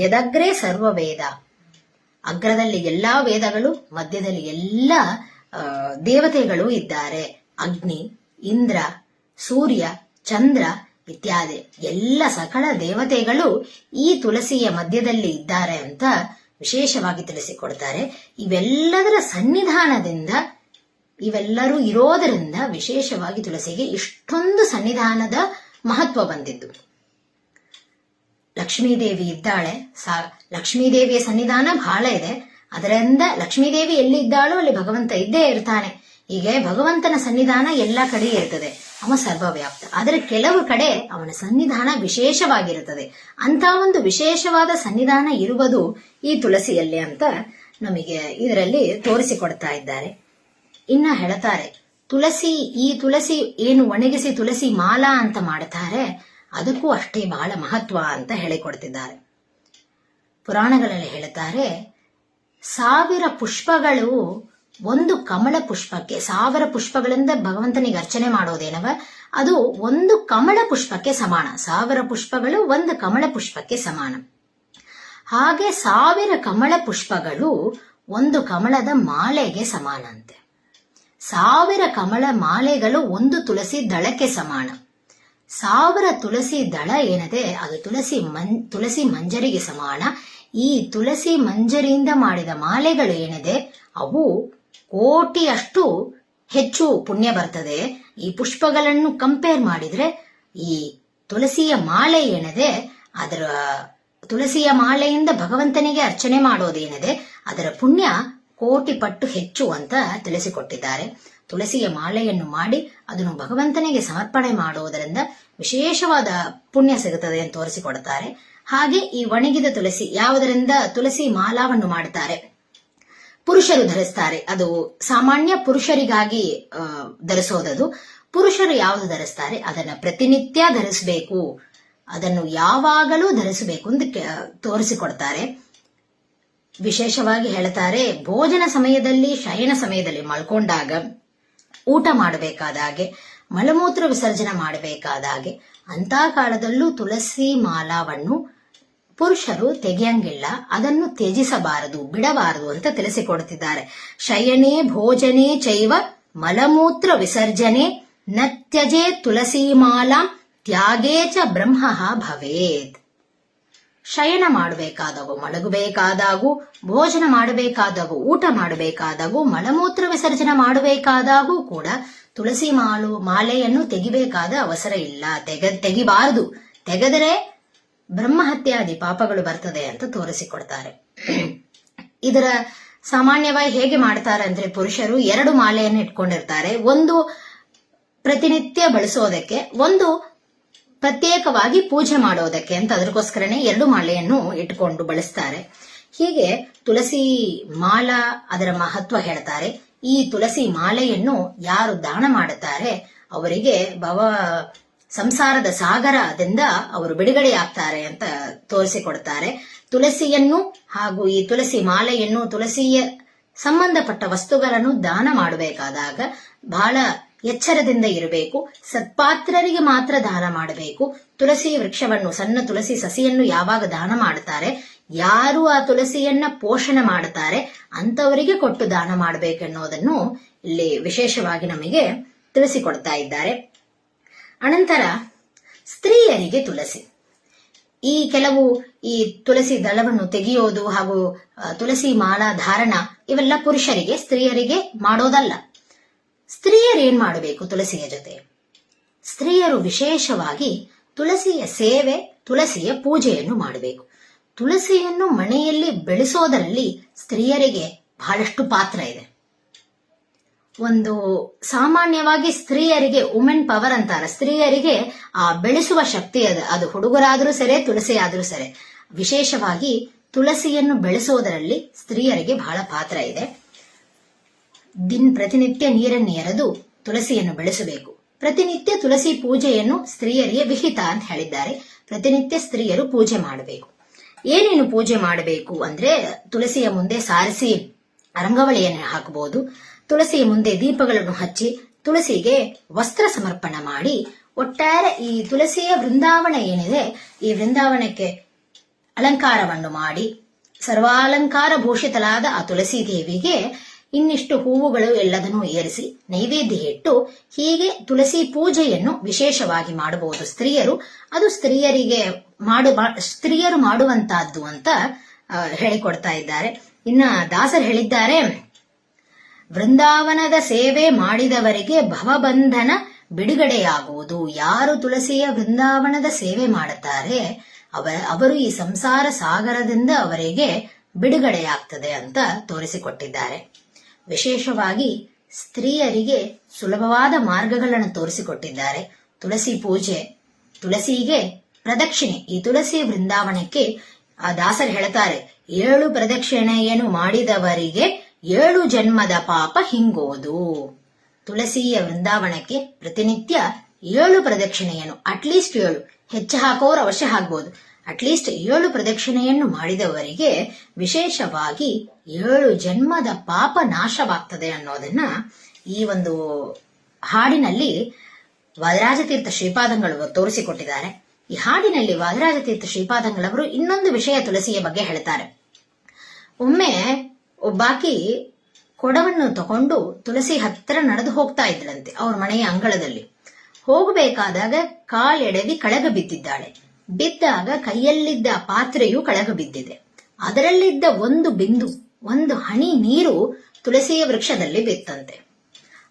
ಯದಗ್ರೆ ಸರ್ವ ವೇದ. ಅಗ್ರದಲ್ಲಿ ಎಲ್ಲಾ ವೇದಗಳು, ಮಧ್ಯದಲ್ಲಿ ಎಲ್ಲ ದೇವತೆಗಳು ಇದ್ದಾರೆ. ಅಗ್ನಿ, ಇಂದ್ರ, ಸೂರ್ಯ, ಚಂದ್ರ ಇತ್ಯಾದಿ ಎಲ್ಲ ಸಕಲ ದೇವತೆಗಳು ಈ ತುಳಸಿಯ ಮಧ್ಯದಲ್ಲಿ ಇದ್ದಾರೆ ಅಂತ ವಿಶೇಷವಾಗಿ ತಿಳಿಸಿಕೊಡ್ತಾರೆ. ಇವೆಲ್ಲದರ ಸನ್ನಿಧಾನದಿಂದ, ಇವೆಲ್ಲರೂ ಇರೋದರಿಂದ ವಿಶೇಷವಾಗಿ ತುಳಸಿಗೆ ಇಷ್ಟೊಂದು ಸನ್ನಿಧಾನದ ಮಹತ್ವ ಬಂದಿದ್ದು. ಲಕ್ಷ್ಮೀದೇವಿ ಇದ್ದಾಳೆ, ಲಕ್ಷ್ಮೀದೇವಿಯ ಸನ್ನಿಧಾನ ಬಹಳ ಇದೆ. ಅದರಿಂದ ಲಕ್ಷ್ಮೀದೇವಿ ಎಲ್ಲಿ ಇದ್ದಾಳೋ ಅಲ್ಲಿ ಭಗವಂತ ಇದ್ದೇ ಇರ್ತಾನೆ. ಹೀಗೆ ಭಗವಂತನ ಸನ್ನಿಧಾನ ಎಲ್ಲ ಕಡೆ ಇರ್ತದೆ, ಅವ ಸರ್ವವ್ಯಾಪ್ತ. ಆದರೆ ಕೆಲವು ಕಡೆ ಅವನ ಸನ್ನಿಧಾನ ವಿಶೇಷವಾಗಿರುತ್ತದೆ. ಅಂತ ಒಂದು ವಿಶೇಷವಾದ ಸನ್ನಿಧಾನ ಇರುವುದು ಈ ತುಳಸಿಯಲ್ಲಿ ಅಂತ ನಮಗೆ ಇದರಲ್ಲಿ ತೋರಿಸಿಕೊಡ್ತಾ ಇದ್ದಾರೆ. ಇನ್ನ ಹೇಳ್ತಾರೆ, ಈ ತುಳಸಿ ಏನು ಒಣಗಿಸಿ ತುಳಸಿ ಮಾಲಾ ಅಂತ ಮಾಡ್ತಾರೆ, ಅದಕ್ಕೂ ಅಷ್ಟೇ ಬಹಳ ಮಹತ್ವ ಅಂತ ಹೇಳಿಕೊಡ್ತಿದ್ದಾರೆ. ಪುರಾಣಗಳಲ್ಲಿ ಹೇಳುತ್ತಾರೆ, 1000 ಪುಷ್ಪಗಳು ಒಂದು ಕಮಲ ಪುಷ್ಪಕ್ಕೆ, 1000 ಪುಷ್ಪಗಳಿಂದ ಭಗವಂತನಿಗೆ ಅರ್ಚನೆ ಮಾಡೋದೇನವ, ಅದು ಒಂದು ಕಮಲ ಪುಷ್ಪಕ್ಕೆ ಸಮಾನ. 1000 ಪುಷ್ಪಗಳು ಒಂದು ಕಮಲ ಪುಷ್ಪಕ್ಕೆ ಸಮಾನ. ಹಾಗೆ 1000 ಕಮಲ ಪುಷ್ಪಗಳು ಒಂದು ಕಮಲದ ಮಾಲೆಗೆ ಸಮಾನ ಅಂತೆ. 1000 ಕಮಲ ಮಾಲೆಗಳು ಒಂದು ತುಳಸಿ ದಳಕ್ಕೆ ಸಮಾನ. 1000 ತುಳಸಿ ದಳ ಏನಿದೆ ಅದು ತುಳಸಿ ಮಂಜರಿಗೆ ಸಮಾನ. ಈ ತುಳಸಿ ಮಂಜರಿಯಿಂದ ಮಾಡಿದ ಮಾಲೆಗಳು ಏನಿದೆ ಅವು ಕೋಟಿಯಷ್ಟು ಹೆಚ್ಚು ಪುಣ್ಯ ಬರ್ತದೆ. ಈ ಪುಷ್ಪಗಳನ್ನು ಕಂಪೇರ್ ಮಾಡಿದ್ರೆ ಈ ತುಳಸಿಯ ಮಾಲೆ ಏನಿದೆ, ಅದರ ತುಳಸಿಯ ಮಾಲೆಯಿಂದ ಭಗವಂತನಿಗೆ ಅರ್ಚನೆ ಮಾಡೋದೇನಿದೆ ಅದರ ಪುಣ್ಯ ಕೋಟಿ ಪಟ್ಟು ಹೆಚ್ಚು ಅಂತ ತಿಳಿಸಿಕೊಟ್ಟಿದ್ದಾರೆ. ತುಳಸಿಯ ಮಾಲೆಯನ್ನು ಮಾಡಿ ಅದನ್ನು ಭಗವಂತನಿಗೆ ಸಮರ್ಪಣೆ ಮಾಡುವುದರಿಂದ ವಿಶೇಷವಾದ ಪುಣ್ಯ ಸಿಗುತ್ತದೆ ಅಂತ ತೋರಿಸಿಕೊಡುತ್ತಾರೆ. ಹಾಗೆ ಈ ಒಣಗಿದ ತುಳಸಿ ಯಾವುದರಿಂದ ತುಳಸಿ ಮಾಲಾವನ್ನು ಮಾಡುತ್ತಾರೆ, ಪುರುಷರು ಧರಿಸ್ತಾರೆ. ಅದು ಸಾಮಾನ್ಯ ಪುರುಷರಿಗಾಗಿ ಧರಿಸೋದದು. ಪುರುಷರು ಯಾವುದು ಧರಿಸ್ತಾರೆ ಅದನ್ನ ಪ್ರತಿನಿತ್ಯ ಧರಿಸಬೇಕು, ಅದನ್ನು ಯಾವಾಗಲೂ ಧರಿಸಬೇಕು ಅಂತ ತೋರಿಸಿಕೊಡ್ತಾರೆ. ವಿಶೇಷವಾಗಿ ಹೇಳ್ತಾರೆ, ಭೋಜನ ಸಮಯದಲ್ಲಿ, ಶಯನ ಸಮಯದಲ್ಲಿ ಮಲ್ಕೊಂಡಾಗ, ಊಟ ಮಾಡಬೇಕಾದಾಗೆ, ಮಲಮೂತ್ರ ವಿಸರ್ಜನೆ ಮಾಡಬೇಕಾದಾಗೆ ಅಂತ ಕಾಲದಲ್ಲೂ ತುಳಸಿ ಮಾಲಾವನ್ನು ಪುರುಷರು ತೆಗೆಯಂಗಿಲ್ಲ, ಅದನ್ನು ತ್ಯಜಿಸಬಾರದು, ಬಿಡಬಾರದು ಅಂತ ತಿಳಿಸಿಕೊಡುತ್ತಿದ್ದಾರೆ. ಶಯನೇ ಭೋಜನೆ ಚೈವ ಮಲಮೂತ್ರ ವಿಸರ್ಜನೆ ನ ತ್ಯಜೆ ತುಳಸಿ ಮಾಲಾ ತ್ಯಾಗೇ ಚ ಬ್ರಹ್ಮ ಭವೇತ್. ಶಯನ ಮಾಡಬೇಕಾದಾಗೂ, ಮಲಗಬೇಕಾದಾಗೂ, ಭೋಜನ ಮಾಡಬೇಕಾದಾಗೂ, ಊಟ ಮಾಡಬೇಕಾದಾಗೂ, ಮಲಮೂತ್ರ ವಿಸರ್ಜನೆ ಮಾಡಬೇಕಾದಾಗೂ ಕೂಡ ತುಳಸಿ ಮಾಲೆಯನ್ನು ತೆಗಿಬೇಕಾದ ಅವಸರ ಇಲ್ಲ, ತೆಗಿಬಾರದು. ತೆಗೆದರೆ ಬ್ರಹ್ಮಹತ್ಯಾದಿ ಪಾಪಗಳು ಬರ್ತದೆ ಅಂತ ತೋರಿಸಿಕೊಡ್ತಾರೆ. ಇದರ ಸಾಮಾನ್ಯವಾಗಿ ಹೇಗೆ ಮಾಡ್ತಾರೆ ಅಂದ್ರೆ, ಪುರುಷರು 2 ಮಾಲೆಯನ್ನು ಇಟ್ಕೊಂಡಿರ್ತಾರೆ. ಒಂದು ಪ್ರತಿನಿತ್ಯ ಬಳಸೋದಕ್ಕೆ, ಒಂದು ಪ್ರತ್ಯೇಕವಾಗಿ ಪೂಜೆ ಮಾಡೋದಕ್ಕೆ ಅಂತ. ಅದಕ್ಕೋಸ್ಕರನೇ 2 ಮಾಲೆಯನ್ನು ಇಟ್ಕೊಂಡು ಬಳಸ್ತಾರೆ. ಹೀಗೆ ತುಳಸಿ ಮಾಲಾ ಅದರ ಮಹತ್ವ ಹೇಳ್ತಾರೆ. ಈ ತುಳಸಿ ಮಾಲೆಯನ್ನು ಯಾರು ದಾನ ಮಾಡುತ್ತಾರೆ ಅವರಿಗೆ ಸಂಸಾರದ ಸಾಗರದಿಂದ ಅವರು ಬಿಡುಗಡೆಯಾಗ್ತಾರೆ ಅಂತ ತೋರಿಸಿಕೊಡ್ತಾರೆ. ತುಳಸಿಯನ್ನು ಹಾಗೂ ಈ ತುಳಸಿ ಮಾಲೆಯನ್ನು, ತುಳಸಿಯ ಸಂಬಂಧಪಟ್ಟ ವಸ್ತುಗಳನ್ನು ದಾನ ಮಾಡಬೇಕಾದಾಗ ಬಹಳ ಎಚ್ಚರದಿಂದ ಇರಬೇಕು. ಸತ್ಪಾತ್ರರಿಗೆ ಮಾತ್ರ ದಾನ ಮಾಡಬೇಕು. ತುಳಸಿ ವೃಕ್ಷವನ್ನು, ಸಣ್ಣ ತುಳಸಿ ಸಸಿಯನ್ನು ಯಾವಾಗ ದಾನ ಮಾಡುತ್ತಾರೆ, ಯಾರು ಆ ತುಳಸಿಯನ್ನ ಪೋಷಣೆ ಮಾಡುತ್ತಾರೆ ಅಂತವರಿಗೆ ಕೊಟ್ಟು ದಾನ ಮಾಡಬೇಕೆನ್ನುವುದನ್ನು ಇಲ್ಲಿ ವಿಶೇಷವಾಗಿ ನಮಗೆ ತಿಳಿಸಿಕೊಡ್ತಾ ಇದ್ದಾರೆ. ಅನಂತರ ಸ್ತ್ರೀಯರಿಗೆ ತುಳಸಿ, ಕೆಲವು ಈ ತುಳಸಿ ದಳವನ್ನು ತೆಗೆಯೋದು ಹಾಗೂ ತುಳಸಿ ಮಾಲಾ ಧಾರಣ ಇವೆಲ್ಲ ಪುರುಷರಿಗೆ, ಸ್ತ್ರೀಯರಿಗೆ ಮಾಡೋದಲ್ಲ. ಸ್ತ್ರೀಯರು ಏನ್ ಮಾಡಬೇಕು ತುಳಸಿಯ ಜೊತೆ? ಸ್ತ್ರೀಯರು ವಿಶೇಷವಾಗಿ ತುಳಸಿಯ ಸೇವೆ, ತುಳಸಿಯ ಪೂಜೆಯನ್ನು ಮಾಡಬೇಕು. ತುಳಸಿಯನ್ನು ಮನೆಯಲ್ಲಿ ಬೆಳೆಸೋದರಲ್ಲಿ ಸ್ತ್ರೀಯರಿಗೆ ಬಹಳಷ್ಟು ಪಾತ್ರ ಇದೆ. ಒಂದು ಸಾಮಾನ್ಯವಾಗಿ ಸ್ತ್ರೀಯರಿಗೆ ವುಮೆನ್ ಪವರ್ ಅಂತಾರೆ. ಸ್ತ್ರೀಯರಿಗೆ ಆ ಬೆಳೆಸುವ ಶಕ್ತಿ ಅದು ಹುಡುಗರಾದ್ರೂ ಸರಿ, ತುಳಸಿ ಆದ್ರೂ ಸರಿ. ವಿಶೇಷವಾಗಿ ತುಳಸಿಯನ್ನು ಬೆಳೆಸೋದರಲ್ಲಿ ಸ್ತ್ರೀಯರಿಗೆ ಬಹಳ ಪಾತ್ರ ಇದೆ. ಪ್ರತಿನಿತ್ಯ ನೀರನ್ನು ಎರೆದು ತುಳಸಿಯನ್ನು ಬೆಳೆಸಬೇಕು. ಪ್ರತಿನಿತ್ಯ ತುಳಸಿ ಪೂಜೆಯನ್ನು ಸ್ತ್ರೀಯರಿಗೆ ವಿಹಿತ ಅಂತ ಹೇಳಿದ್ದಾರೆ. ಪ್ರತಿನಿತ್ಯ ಸ್ತ್ರೀಯರು ಪೂಜೆ ಮಾಡಬೇಕು. ಏನೇನು ಪೂಜೆ ಮಾಡಬೇಕು ಅಂದ್ರೆ, ತುಳಸಿಯ ಮುಂದೆ ಸಾರಿಸಿ ರಂಗವಳಿಯನ್ನು ಹಾಕಬಹುದು, ತುಳಸಿಯ ಮುಂದೆ ದೀಪಗಳನ್ನು ಹಚ್ಚಿ ತುಳಸಿಗೆ ವಸ್ತ್ರ ಸಮರ್ಪಣ ಮಾಡಿ, ಒಟ್ಟಾರೆ ಈ ತುಳಸಿಯ ವೃಂದಾವನ ಏನಿದೆ ಈ ವೃಂದಾವನಕ್ಕೆ ಅಲಂಕಾರವನ್ನು ಮಾಡಿ, ಸರ್ವಾಲಂಕಾರ ಭೂಷಿತಲಾದ ಆ ತುಳಸಿ ದೇವಿಗೆ ಇನ್ನಿಷ್ಟು ಹೂವುಗಳು ಎಲ್ಲದನ್ನೂ ಏರಿಸಿ ನೈವೇದ್ಯ ಇಟ್ಟು, ಹೀಗೆ ತುಳಸಿ ಪೂಜೆಯನ್ನು ವಿಶೇಷವಾಗಿ ಮಾಡಬಹುದು ಸ್ತ್ರೀಯರು. ಅದು ಸ್ತ್ರೀಯರು ಮಾಡುವಂತಹದ್ದು ಅಂತ ಹೇಳಿಕೊಡ್ತಾ ಇದ್ದಾರೆ. ಇನ್ನ ದಾಸರು ಹೇಳಿದ್ದಾರೆ, ವೃಂದಾವನದ ಸೇವೆ ಮಾಡಿದವರಿಗೆ ಭವಬಂಧನ ಬಿಡುಗಡೆಯಾಗುವುದು. ಯಾರು ತುಳಸಿಯ ವೃಂದಾವನದ ಸೇವೆ ಮಾಡುತ್ತಾರೆ ಅವರು ಈ ಸಂಸಾರ ಸಾಗರದಿಂದ ಅವರಿಗೆ ಬಿಡುಗಡೆಯಾಗ್ತದೆ ಅಂತ ತೋರಿಸಿಕೊಟ್ಟಿದ್ದಾರೆ. ವಿಶೇಷವಾಗಿ ಸ್ತ್ರೀಯರಿಗೆ ಸುಲಭವಾದ ಮಾರ್ಗಗಳನ್ನು ತೋರಿಸಿಕೊಟ್ಟಿದ್ದಾರೆ. ತುಳಸಿ ಪೂಜೆ, ತುಳಸಿಗೆ ಪ್ರದಕ್ಷಿಣೆ, ಈ ತುಳಸಿ ವೃಂದಾವನಕ್ಕೆ ಆ ದಾಸರು ಹೇಳ್ತಾರೆ, 7 ಪ್ರದಕ್ಷಿಣೆಯನ್ನು ಮಾಡಿದವರಿಗೆ 7 ಜನ್ಮದ ಪಾಪ ಹಿಂಗೋದು. ತುಳಸಿಯ ವೃಂದಾವನಕ್ಕೆ ಪ್ರತಿನಿತ್ಯ 7 ಪ್ರದಕ್ಷಿಣೆಯನ್ನು, ಅಟ್ಲೀಸ್ಟ್ 7, ಹೆಚ್ಚು ಹಾಕೋರು ಅವಶ್ಯ ಹಾಕ್ಬಹುದು, ಅಟ್ಲೀಸ್ಟ್ 7 ಪ್ರದಕ್ಷಿಣೆಯನ್ನು ಮಾಡಿದವರಿಗೆ ವಿಶೇಷವಾಗಿ 7 ಜನ್ಮದ ಪಾಪ ನಾಶವಾಗ್ತದೆ ಅನ್ನೋದನ್ನ ಈ ಒಂದು ಹಾಡಿನಲ್ಲಿ ವಾದರಾಜತೀರ್ಥ ಶ್ರೀಪಾದಂಗಳು ತೋರಿಸಿಕೊಟ್ಟಿದ್ದಾರೆ. ಈ ಹಾಡಿನಲ್ಲಿ ವಾದರಾಜತೀರ್ಥ ಶ್ರೀಪಾದಂಗಳವರು ಇನ್ನೊಂದು ವಿಷಯ ತುಳಸಿಯ ಬಗ್ಗೆ ಹೇಳ್ತಾರೆ. ಒಮ್ಮೆ ಒಬ್ಬಾಕಿ ಕೊಡವನ್ನು ತಗೊಂಡು ತುಳಸಿ ಹತ್ರ ನಡೆದು ಹೋಗ್ತಾ ಇದ್ಳಂತೆ ಅವ್ರ ಮನೆಯ ಅಂಗಳದಲ್ಲಿ. ಹೋಗಬೇಕಾದಾಗ ಕಾಲೆಡವಿ ಕೆಳಗ ಬಿದ್ದಿದ್ದಾಳೆ. ಬಿದ್ದಾಗ ಕೈಯಲ್ಲಿದ್ದ ಪಾತ್ರೆಯು ಕೆಳಗ ಬಿದ್ದಿದೆ. ಅದರಲ್ಲಿದ್ದ ಒಂದು ಬಿಂದು, ಒಂದು ಹನಿ ನೀರು ತುಳಸಿಯ ವೃಕ್ಷದಲ್ಲಿ ಬಿತ್ತಂತೆ.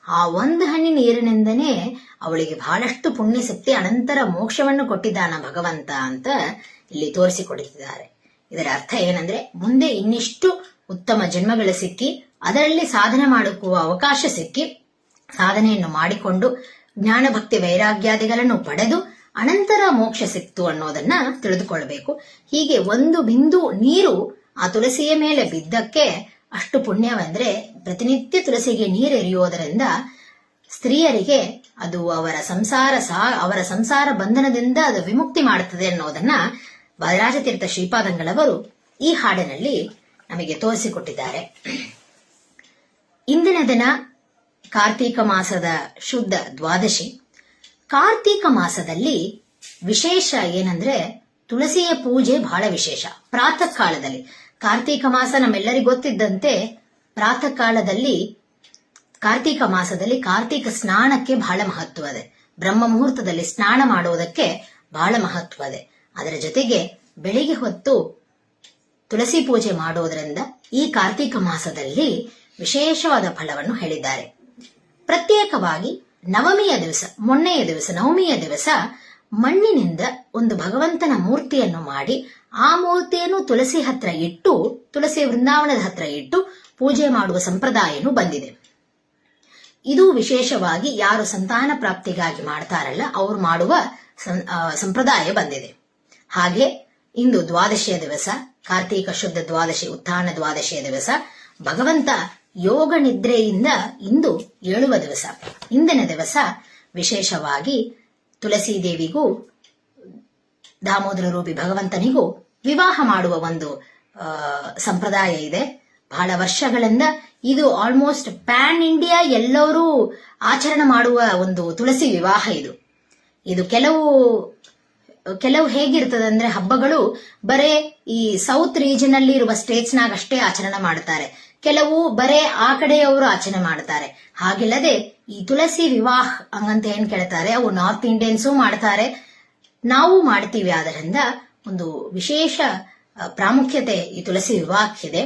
ಆ ಒಂದು ಹನಿ ನೀರಿನಿಂದನೇ ಅವಳಿಗೆ ಬಹಳಷ್ಟು ಪುಣ್ಯ ಶಕ್ತಿ, ಅನಂತರ ಮೋಕ್ಷವನ್ನು ಕೊಟ್ಟಿದ್ದಾನ ಭಗವಂತ ಅಂತ ಇಲ್ಲಿ ತೋರಿಸಿಕೊಡುತ್ತಿದ್ದಾರೆ. ಇದರ ಅರ್ಥ ಏನಂದ್ರೆ, ಮುಂದೆ ಇನ್ನಿಷ್ಟು ಉತ್ತಮ ಜನ್ಮಗಳು ಸಿಕ್ಕಿ ಅದರಲ್ಲಿ ಸಾಧನೆ ಮಾಡುವ ಅವಕಾಶ ಸಿಕ್ಕಿ ಸಾಧನೆಯನ್ನು ಮಾಡಿಕೊಂಡು ಜ್ಞಾನ ಭಕ್ತಿ ವೈರಾಗ್ಯಾದಿಗಳನ್ನು ಪಡೆದು ಅನಂತರ ಮೋಕ್ಷ ಸಿಕ್ತು ಅನ್ನೋದನ್ನ ತಿಳಿದುಕೊಳ್ಬೇಕು. ಹೀಗೆ ಒಂದು ಬಿಂದು ನೀರು ಆ ತುಳಸಿಯ ಮೇಲೆ ಬಿದ್ದಕ್ಕೆ ಅಷ್ಟು ಪುಣ್ಯವಂದ್ರೆ, ಪ್ರತಿನಿತ್ಯ ತುಳಸಿಗೆ ನೀರೆರಿಯೋದರಿಂದ ಸ್ತ್ರೀಯರಿಗೆ ಅದು ಅವರ ಸಂಸಾರ ಬಂಧನದಿಂದ ಅದು ವಿಮುಕ್ತಿ ಮಾಡುತ್ತದೆ ಅನ್ನೋದನ್ನ ವಾದರಾಜತೀರ್ಥ ಶ್ರೀಪಾದಂಗಳವರು ಈ ಹಾಡಿನಲ್ಲಿ ನಮಗೆ ತೋರಿಸಿಕೊಟ್ಟಿದ್ದಾರೆ. ಇಂದಿನ ದಿನ ಕಾರ್ತೀಕ ಮಾಸದ ಶುದ್ಧ ದ್ವಾದಶಿ. ಕಾರ್ತೀಕ ಮಾಸದಲ್ಲಿ ವಿಶೇಷ ಏನಂದ್ರೆ, ತುಳಸಿಯ ಪೂಜೆ ಬಹಳ ವಿಶೇಷ. ಪ್ರಾತಃ ಕಾಲದಲ್ಲಿ, ಕಾರ್ತೀಕ ಮಾಸ ನಮ್ಮೆಲ್ಲರಿಗೂ ಗೊತ್ತಿದ್ದಂತೆ ಪ್ರಾತಃ ಕಾಲದಲ್ಲಿ ಕಾರ್ತೀಕ ಮಾಸದಲ್ಲಿ ಕಾರ್ತೀಕ ಸ್ನಾನಕ್ಕೆ ಬಹಳ ಮಹತ್ವ ಇದೆ. ಬ್ರಹ್ಮ ಮುಹೂರ್ತದಲ್ಲಿ ಸ್ನಾನ ಮಾಡುವುದಕ್ಕೆ ಬಹಳ ಮಹತ್ವ ಇದೆ. ಅದರ ಜೊತೆಗೆ ಬೆಳಿಗ್ಗೆ ಹೊತ್ತು ತುಳಸಿ ಪೂಜೆ ಮಾಡುವುದರಿಂದ ಈ ಕಾರ್ತೀಕ ಮಾಸದಲ್ಲಿ ವಿಶೇಷವಾದ ಫಲವನ್ನು ಹೇಳಿದ್ದಾರೆ. ಪ್ರತ್ಯೇಕವಾಗಿ ನವಮಿಯ ದಿವಸ ಮಣ್ಣಿನಿಂದ ಒಂದು ಭಗವಂತನ ಮೂರ್ತಿಯನ್ನು ಮಾಡಿ ಆ ಮೂರ್ತಿಯನ್ನು ತುಳಸಿ ಹತ್ರ ಇಟ್ಟು, ತುಳಸಿ ವೃಂದಾವನದ ಹತ್ರ ಇಟ್ಟು ಪೂಜೆ ಮಾಡುವ ಸಂಪ್ರದಾಯನೂ ಬಂದಿದೆ. ಇದು ವಿಶೇಷವಾಗಿ ಯಾರು ಸಂತಾನ ಪ್ರಾಪ್ತಿಗಾಗಿ ಮಾಡ್ತಾರಲ್ಲ ಅವರು ಮಾಡುವ ಸಂಪ್ರದಾಯ ಬಂದಿದೆ. ಹಾಗೆ ಇಂದು ದ್ವಾದಶಿಯ ದಿವಸ, ಕಾರ್ತೀಕ ಶುದ್ಧ ದ್ವಾದಶಿ, ಉತ್ಥಾನ ದ್ವಾದಶಿಯ ದಿವಸ, ಭಗವಂತ ಯೋಗ ನಿದ್ರೆಯಿಂದ ಇಂದು ಏಳುವ ದಿವಸ. ಇಂದಿನ ದಿವಸ ವಿಶೇಷವಾಗಿ ತುಳಸಿ ದೇವಿಗೂ ದಾಮೋದರ ರೂಪಿ ಭಗವಂತನಿಗೂ ವಿವಾಹ ಮಾಡುವ ಒಂದು ಸಂಪ್ರದಾಯ ಇದೆ. ಬಹಳ ವರ್ಷಗಳಿಂದ ಇದು ಆಲ್ಮೋಸ್ಟ್ ಪ್ಯಾನ್ ಇಂಡಿಯಾ ಎಲ್ಲರೂ ಆಚರಣೆ ಮಾಡುವ ಒಂದು ತುಳಸಿ ವಿವಾಹ. ಇದು ಕೆಲವು ಹೇಗಿರ್ತದೆ ಅಂದ್ರೆ, ಹಬ್ಬಗಳು ಬರೇ ಈ ಸೌತ್ ರೀಜನ್ ಅಲ್ಲಿ ಇರುವ ಸ್ಟೇಟ್ಸ್ ನಾಗ ಅಷ್ಟೇ ಆಚರಣೆ ಮಾಡ್ತಾರೆ, ಕೆಲವು ಬರೇ ಆ ಕಡೆಯವರು ಆಚರಣೆ ಮಾಡ್ತಾರೆ. ಹಾಗಿಲ್ಲದೆ ಈ ತುಳಸಿ ವಿವಾಹ ಹಂಗಂತ ಏನ್ ಕೇಳ್ತಾರೆ, ಅವು ನಾರ್ತ್ ಇಂಡಿಯನ್ಸು ಮಾಡ್ತಾರೆ, ನಾವು ಮಾಡ್ತೀವಿ. ಆದ್ದರಿಂದ ಒಂದು ವಿಶೇಷ ಪ್ರಾಮುಖ್ಯತೆ ಈ ತುಳಸಿ ವಿವಾಹಕ್ಕಿದೆ.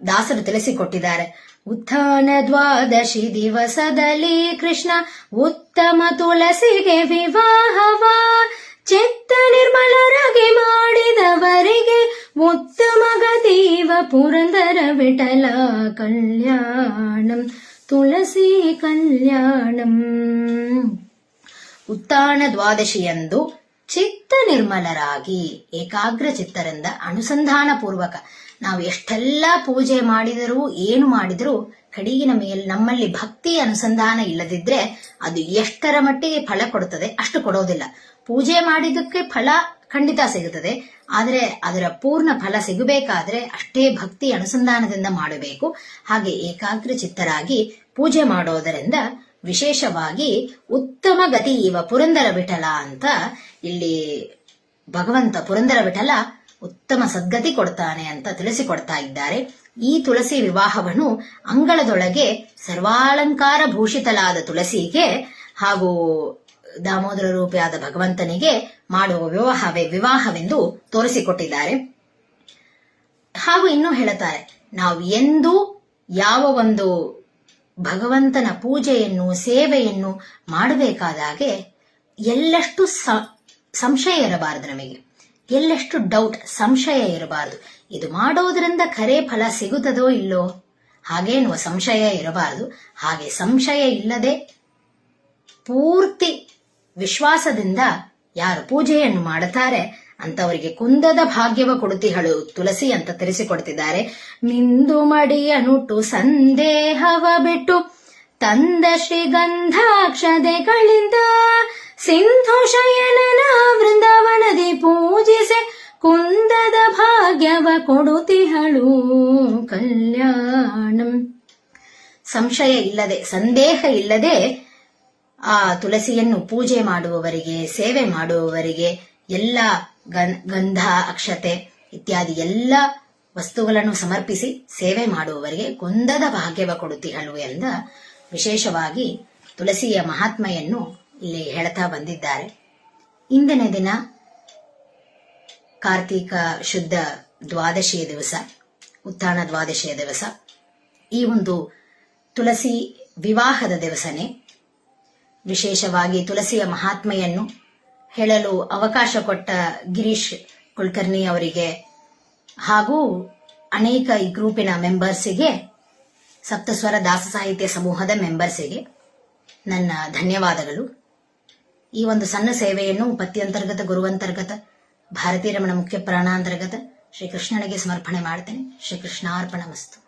ದಾಸರು ತಿಳಿಸಿಕೊಟ್ಟಿದ್ದಾರೆ. ಉತ್ಥಾನ ದ್ವಾದಶಿ ದಿವಸದಲ್ಲಿ ಕೃಷ್ಣ ಉತ್ತಮ ತುಳಸಿಗೆ ವಿವಾಹವ, ಚಿತ್ತ ನಿರ್ಮಲರಾಗಿ ಮಾಡಿದವರಿಗೆ ಉತ್ತಮ ಗತಿವ ಪುರಂದರ ವಿಠಲ ಕಲ್ಯಾಣಂ ತುಳಸಿ ಕಲ್ಯಾಣಂ. ಉತ್ಥಾನ ದ್ವಾದಶಿಯಂದು ಚಿತ್ತ ನಿರ್ಮಲರಾಗಿ ಏಕಾಗ್ರ ಚಿತ್ತರಿಂದ ಅನುಸಂಧಾನ ಪೂರ್ವಕ ನಾವು ಎಷ್ಟೆಲ್ಲ ಪೂಜೆ ಮಾಡಿದರೂ ಏನು ಮಾಡಿದರೂ ಕಡೆಗೆ ನಮ್ಮಲ್ಲಿ ಭಕ್ತಿ ಅನುಸಂಧಾನ ಇಲ್ಲದಿದ್ರೆ ಅದು ಎಷ್ಟರ ಮಟ್ಟಿಗೆ ಫಲ ಕೊಡುತ್ತದೆ ಅಷ್ಟು ಕೊಡೋದಿಲ್ಲ. ಪೂಜೆ ಮಾಡಿದ್ದಕ್ಕೆ ಫಲ ಖಂಡಿತ ಸಿಗುತ್ತದೆ. ಆದರೆ ಅದರ ಪೂರ್ಣ ಫಲ ಸಿಗಬೇಕಾದ್ರೆ ಅಷ್ಟೇ ಭಕ್ತಿ ಅನುಸಂಧಾನದಿಂದ ಮಾಡಬೇಕು. ಹಾಗೆ ಏಕಾಗ್ರ ಚಿತ್ತರಾಗಿ ಪೂಜೆ ಮಾಡೋದರಿಂದ ವಿಶೇಷವಾಗಿ ಉತ್ತಮ ಗತಿ ಇವ ಪುರಂದರ ವಿಠಲ ಅಂತ ಇಲ್ಲಿ ಭಗವಂತ ಪುರಂದರ ವಿಠಲ ಉತ್ತಮ ಸದ್ಗತಿ ಕೊಡ್ತಾನೆ ಅಂತ ತಿಳಿಸಿಕೊಡ್ತಾ ಇದ್ದಾರೆ. ಈ ತುಳಸಿ ವಿವಾಹವನ್ನು ಅಂಗಳದೊಳಗೆ ಸರ್ವಾಲಂಕಾರ ಭೂಷಿತಲಾದ ತುಳಸಿಗೆ ಹಾಗೂ ದಾಮೋದರ ರೂಪಿಯಾದ ಭಗವಂತನಿಗೆ ಮಾಡುವ ವಿವಾಹವೆಂದು ತೋರಿಸಿಕೊಟ್ಟಿದ್ದಾರೆ. ಹಾಗೂ ಇನ್ನೂ ಹೇಳುತ್ತಾರೆ, ನಾವು ಎಂದೂ ಯಾವ ಒಂದು ಭಗವಂತನ ಪೂಜೆಯನ್ನು ಸೇವೆಯನ್ನು ಮಾಡಬೇಕಾದಾಗೆ ಎಲ್ಲಷ್ಟು ಸಂಶಯ ಇರಬಾರದು. ನಮಗೆ ಎಲ್ಲಷ್ಟು ಡೌಟ್ ಸಂಶಯ ಇರಬಾರದು. ಇದು ಮಾಡೋದ್ರಿಂದ ಖರೆ ಫಲ ಸಿಗುತ್ತದೋ ಇಲ್ಲೋ ಹಾಗೇನುವ ಸಂಶಯ ಇರಬಾರದು. ಹಾಗೆ ಸಂಶಯ ಇಲ್ಲದೆ ಪೂರ್ತಿ ವಿಶ್ವಾಸದಿಂದ ಯಾರು ಪೂಜೆಯನ್ನು ಮಾಡುತ್ತಾರೆ ಅಂತವರಿಗೆ ಕುಂದದ ಭಾಗ್ಯವ ಕೊಡುತಿಹಳು ತುಳಸಿ ಅಂತ ತಿಳಿಸಿಕೊಡ್ತಿದ್ದಾರೆ. ನಿಂದು ಮಡಿಯನುಟ್ಟು ಸಂದೇಹವ ಬಿಟ್ಟು ತಂದ ಶ್ರೀಗಂಧಾಕ್ಷತೆಗಳಿಂದ ಸಿಂಧು ಶಯನನ ವೃಂದಾವನದಿ ಪೂಜಿಸೆ ಕುಂದದ ಭಾಗ್ಯವ ಕೊಡುತಿಹಳು ಕಲ್ಯಾಣಂ. ಸಂಶಯ ಇಲ್ಲದೆ ಸಂದೇಹ ಇಲ್ಲದೆ ಆ ತುಳಸಿಯನ್ನು ಪೂಜೆ ಮಾಡುವವರಿಗೆ ಸೇವೆ ಮಾಡುವವರಿಗೆ ಎಲ್ಲ ಗಂಧ ಅಕ್ಷತೆ ಇತ್ಯಾದಿ ಎಲ್ಲ ವಸ್ತುಗಳನ್ನು ಸಮರ್ಪಿಸಿ ಸೇವೆ ಮಾಡುವವರಿಗೆ ಕುಂದದ ಭಾಗ್ಯವ ಕೊಡುತಿಹಳು ಎಂದ ವಿಶೇಷವಾಗಿ ತುಳಸಿಯ ಮಹಾತ್ಮೆಯನ್ನು ಇಲ್ಲಿ ಹೇಳ್ತಾ ಬಂದಿದ್ದಾರೆ. ಇಂದಿನ ದಿನ ಕಾರ್ತೀಕ ಶುದ್ಧ ದ್ವಾದಶಿಯ ದಿವಸ, ಉತ್ಥಾನ ದ್ವಾದಶಿಯ ದಿವಸ. ಈ ಒಂದು ತುಳಸಿ ವಿವಾಹದ ದಿವಸನೇ ವಿಶೇಷವಾಗಿ ತುಳಸಿಯ ಮಹಾತ್ಮೆಯನ್ನು ಹೇಳಲು ಅವಕಾಶ ಕೊಟ್ಟ ಗಿರೀಶ್ ಕುಲಕರ್ಣಿ ಅವರಿಗೆ ಹಾಗೂ ಅನೇಕ ಈ ಗ್ರೂಪಿನ ಮೆಂಬರ್ಸಿಗೆ, ಸಪ್ತಸ್ವರ ದಾಸ ಸಾಹಿತ್ಯ ಸಮೂಹದ ಮೆಂಬರ್ಸಿಗೆ ನನ್ನ ಧನ್ಯವಾದಗಳು. ಈ ಒಂದು ಸಣ್ಣ ಸೇವೆಯನ್ನು ಪತ್ಯಂತರ್ಗತ ಗುರುವಂತರ್ಗತ ಭಾರತೀ ರಮಣ ಮುಖ್ಯ ಪ್ರಾಣಾಂತರ್ಗತ ಶ್ರೀಕೃಷ್ಣನಿಗೆ ಸಮರ್ಪಣೆ ಮಾಡ್ತೇನೆ. ಶ್ರೀಕೃಷ್ಣಾರ್ಪಣಮಸ್ತು.